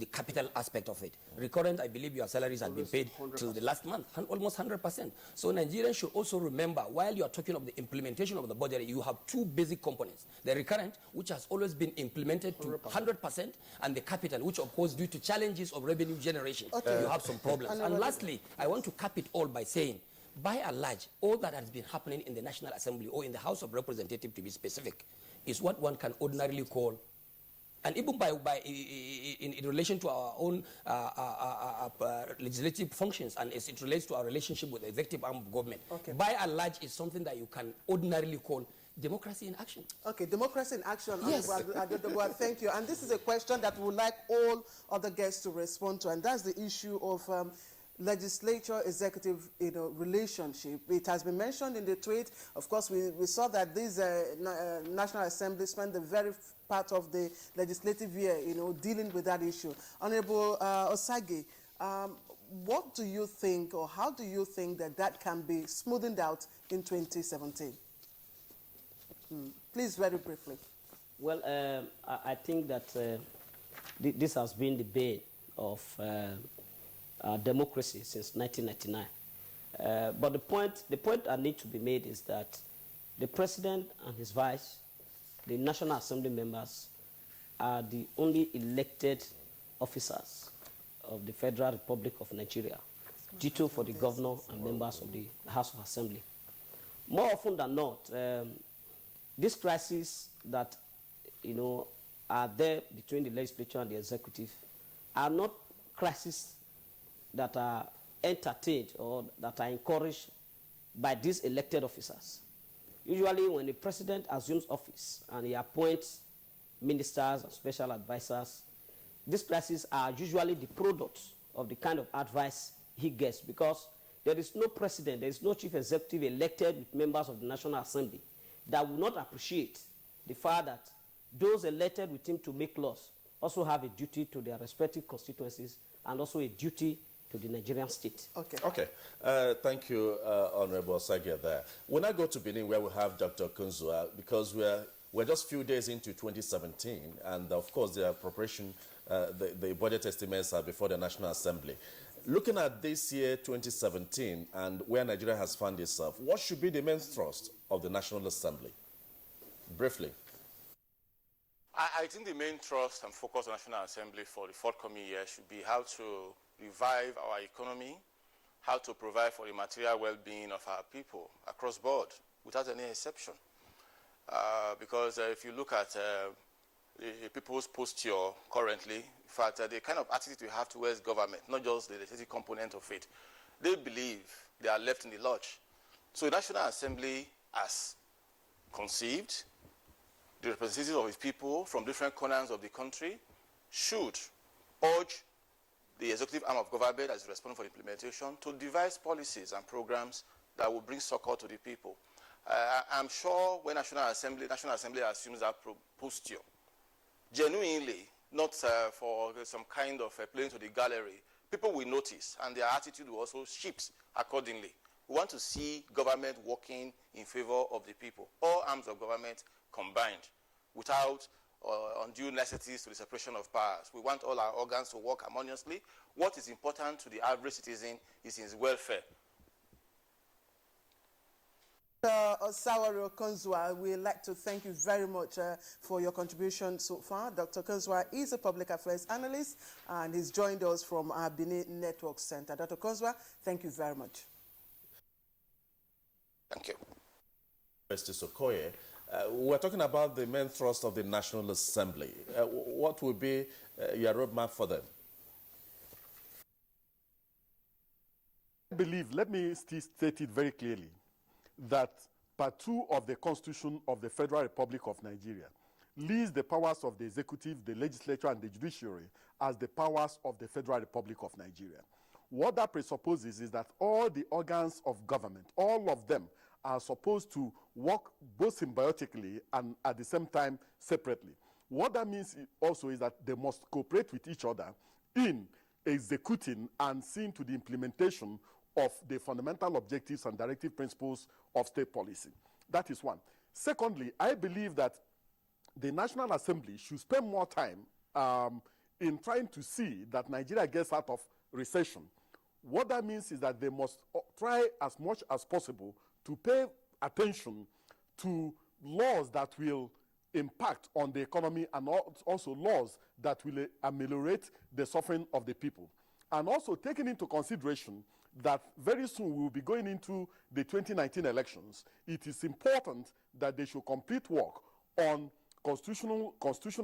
capital aspect of it. Recurrent, I believe your salaries have been paid till the last month, almost 100%. So Nigerians should also remember, while you are talking of the implementation of the budget, you have two basic components. The recurrent, which has always been implemented to 100%, and the capital, which of course, due to challenges of revenue generation, you have some problems. And lastly, I want to cap it all by saying, by and large, all that has been happening in the National Assembly or in the House of Representatives, to be specific, is what one can ordinarily call, and even in relation to our own legislative functions and as it relates to our relationship with the executive arm of government, by and large is something that you can ordinarily call democracy in action. Okay, democracy in action. Yes. Well, thank you. And this is a question that we would like all other guests to respond to, and that's the issue of legislature-executive relationship. It has been mentioned in the tweet. Of course, we saw that this National Assembly spent the very part of the legislative year dealing with that issue. Honorable Osage, what do you think, or how do you think that can be smoothened out in 2017? Please, very briefly. Well, I think that this has been the bane of democracy since 1999. But the point that needs to be made is that the president and his vice, the National Assembly members, are the only elected officers of the Federal Republic of Nigeria, ditto for the governor and members of the House of Assembly. More often than not, this crisis that are there between the legislature and the executive are not crises that are entertained or that are encouraged by these elected officers. Usually when the president assumes office and he appoints ministers and special advisors, these crises are usually the product of the kind of advice he gets, because there is no president, there is no chief executive elected with members of the National Assembly that will not appreciate the fact that those elected with him to make laws also have a duty to their respective constituencies and also a duty to the Nigerian state. Okay. Okay. Thank you, Honorable Sagia there. When I go to Benin, where we have Dr. Kunzua, because we're just a few days into 2017, and of course the preparation, the budget estimates are before the National Assembly. Looking at this year, 2017, and where Nigeria has found itself, what should be the main thrust of the National Assembly? Briefly. I think the main thrust and focus of the National Assembly for the forthcoming year should be how to revive our economy, how to provide for the material well-being of our people across board, without any exception. Because if you look at the people's posture currently, in fact, the kind of attitude we have towards government, not just the legislative component of it, they believe they are left in the lurch. So the National Assembly has conceived the representatives of its people from different corners of the country should urge the executive arm of government as responsible for implementation to devise policies and programs that will bring succor to the people. I'm sure when National Assembly assumes that posture, genuinely, not for some kind of playing to the gallery, people will notice and their attitude will also shift accordingly. We want to see government working in favor of the people, all arms of government combined, without undue necessities to the separation of powers. We want all our organs to work harmoniously. What is important to the average citizen is his welfare. Osawari Okonzua, we'd like to thank you very much for your contribution so far. Dr. Okonzua is a public affairs analyst and he's joined us from our Benin Network Center. Dr. Okonzua, thank you very much. Thank you. Mr. Sokoye, we're talking about the main thrust of the National Assembly. What would be your roadmap for them? I believe, let me state it very clearly, that Part 2 of the Constitution of the Federal Republic of Nigeria lists the powers of the executive, the legislature, and the judiciary as the powers of the Federal Republic of Nigeria. What that presupposes is that all the organs of government, all of them, are supposed to work both symbiotically and at the same time separately. What that means also is that they must cooperate with each other in executing and seeing to the implementation of the fundamental objectives and directive principles of state policy. That is one. Secondly, I believe that the National Assembly should spend more time in trying to see that Nigeria gets out of recession. What that means is that they must try as much as possible to pay attention to laws that will impact on the economy and also laws that will ameliorate the suffering of the people. And also taking into consideration that very soon we will be going into the 2019 elections, it is important that they should complete work on constitutional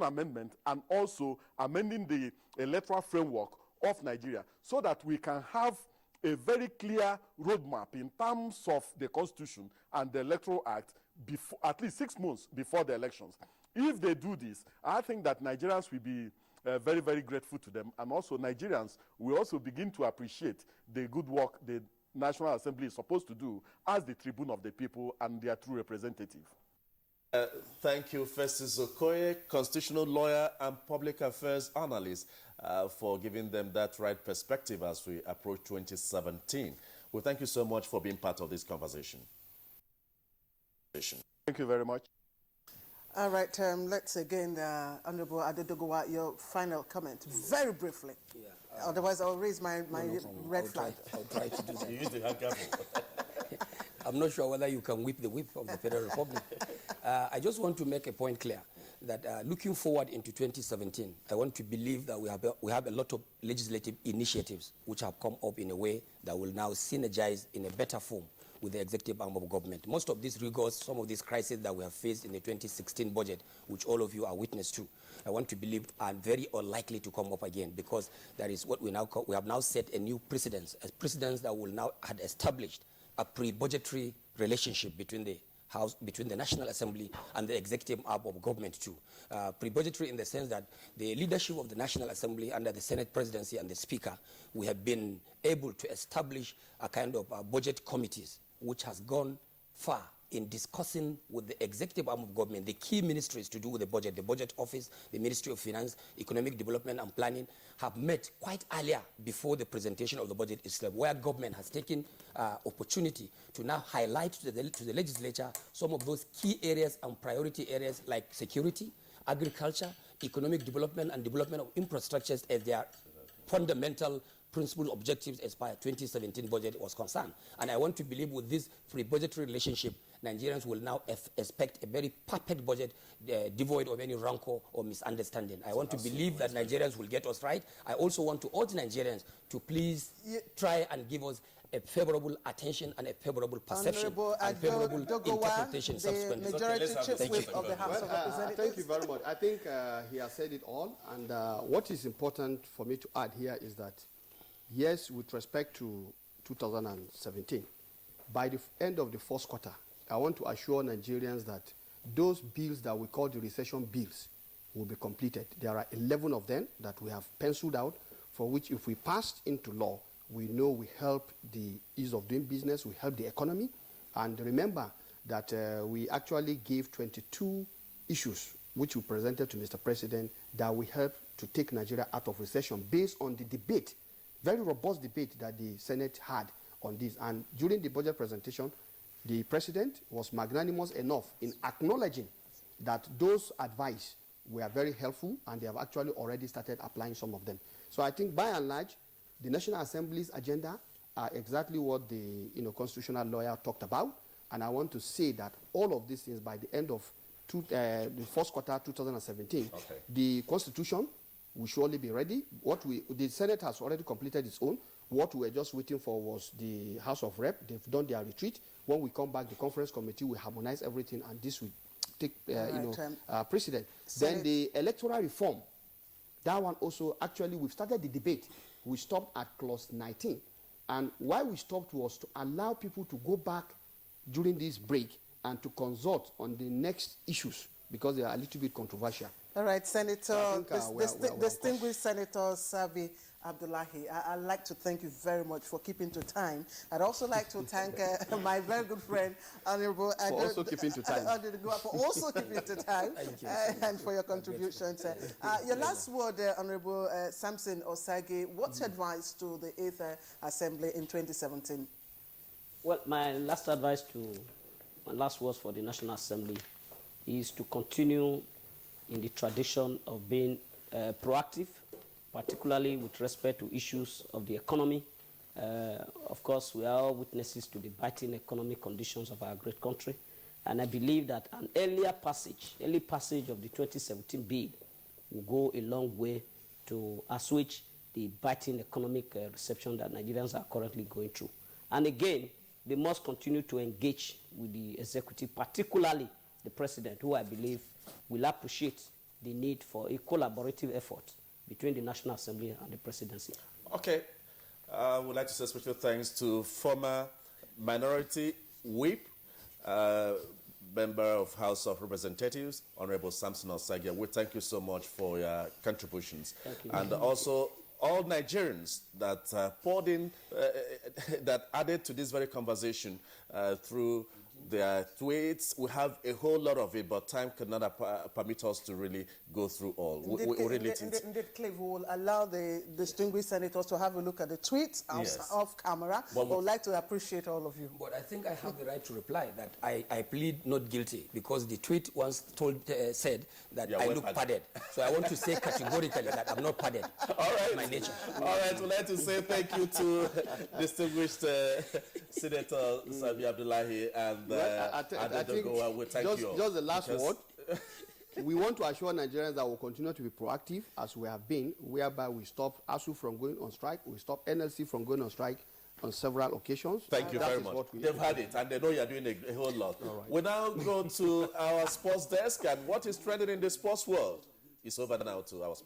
amendment and also amending the electoral framework of Nigeria so that we can have a very clear roadmap in terms of the Constitution and the Electoral Act before, at least 6 months before the elections. If they do this, I think that Nigerians will be very, very grateful to them, and also Nigerians will also begin to appreciate the good work the National Assembly is supposed to do as the tribune of the people and their true representative. Thank you, Festus Okoye, constitutional lawyer and public affairs analyst, for giving them that right perspective as we approach 2017. Well, thank you so much for being part of this conversation. Thank you very much. All right, let's again, Honorable Adedogowa, your final comment, very briefly. Yeah, otherwise, I'll raise my red flag. I'll try to do that. You use the handcuff. I'm not sure whether you can whip the whip of the Federal Republic. I just want to make a point clear that looking forward into 2017, I want to believe that we have a lot of legislative initiatives which have come up in a way that will now synergize in a better form with the executive arm of government. Most of these rigors, some of these crises that we have faced in the 2016 budget, which all of you are witness to, I want to believe are very unlikely to come up again, because that is what we now call, we have now set a new precedence, a precedence that will now had established a pre-budgetary relationship between the House, between the National Assembly and the executive arm of government too. Pre-budgetary in the sense that the leadership of the National Assembly under the Senate presidency and the Speaker, we have been able to establish a kind of budget committees which has gone far in discussing with the executive arm of government the key ministries to do with the Budget Office, the Ministry of Finance, Economic Development and Planning, have met quite earlier before the presentation of the budget itself, where government has taken opportunity to now highlight to the legislature some of those key areas and priority areas like security, agriculture, economic development and development of infrastructures as their fundamental principal objectives as far as 2017 budget was concerned. And I want to believe with this pre-budgetary relationship, Nigerians will now expect a very perfect budget devoid of any rancor or misunderstanding. I want to believe that Nigerians will get us right. I also want to urge Nigerians to please try and give us a favorable attention and a favorable perception and favorable interpretation subsequently. Majority Chief Whip of the House of Representatives. Thank you very much. I think he has said it all, and what is important for me to add here is that, yes, with respect to 2017, by the end of the first quarter, I want to assure Nigerians that those bills that we call the recession bills will be completed. There are 11 of them that we have penciled out, for which if we passed into law, we know we help the ease of doing business, we help the economy. And remember that we actually gave 22 issues which we presented to Mr. President that will help to take Nigeria out of recession based on the debate, very robust debate that the Senate had on this. And during the budget presentation, the President was magnanimous enough in acknowledging that those advice were very helpful, and they have actually already started applying some of them. So I think by and large, the National Assembly's agenda are exactly what the constitutional lawyer talked about. And I want to say that all of these things by the end of the first quarter 2017, the Constitution will surely be ready. The Senate has already completed its own. What we were just waiting for was the House of Rep. They've done their retreat. When we come back, the conference committee will harmonize everything, and this will take precedent. Then the electoral reform, that one also, actually, we've started the debate. We stopped at clause 19. And why we stopped was to allow people to go back during this break and to consult on the next issues, because they are a little bit controversial. All right, Senator, distinguished Senator Sabi Abdullahi, I'd like to thank you very much for keeping to time. I'd also like to thank my very good friend, Honorable... For also keeping to time. And for your contributions. Your last word, Honorable Samson Osage, what's your advice to the 8th Assembly in 2017? Well, my last words for the National Assembly is to continue in the tradition of being proactive, particularly with respect to issues of the economy. Of course, we are all witnesses to the biting economic conditions of our great country. And I believe that an early passage of the 2017 bill will go a long way to assuage the biting economic reception that Nigerians are currently going through. And again, they must continue to engage with the executive, particularly the President, who I believe will appreciate the need for a collaborative effort between the National Assembly and the Presidency. Okay. I would like to say special thanks to former Minority Whip, Member of House of Representatives, Honorable Samson Osage. We thank you so much for your contributions. Thank you. And also all Nigerians that poured in, that added to this very conversation through their tweets. We have a whole lot of it, but time could not permit us to really go through all. Indeed, Clive, will allow the distinguished senators to have a look at the tweets off camera. But I would like to appreciate all of you. But I think I have the right to reply that I plead not guilty, because the tweet once said that I look padded. So I want to say categorically that I'm not padded. All right. My nature. All right. We'd like to say thank you to distinguished Senator Sabi Abdullahi and I think just the last word. We want to assure Nigerians that we'll continue to be proactive as we have been, whereby we stop ASU from going on strike, we stop NLC from going on strike, on several occasions. Thank you very much. They've had it, and they know you're doing a whole lot. We now go to our sports desk, and what is trending in the sports world is over now to our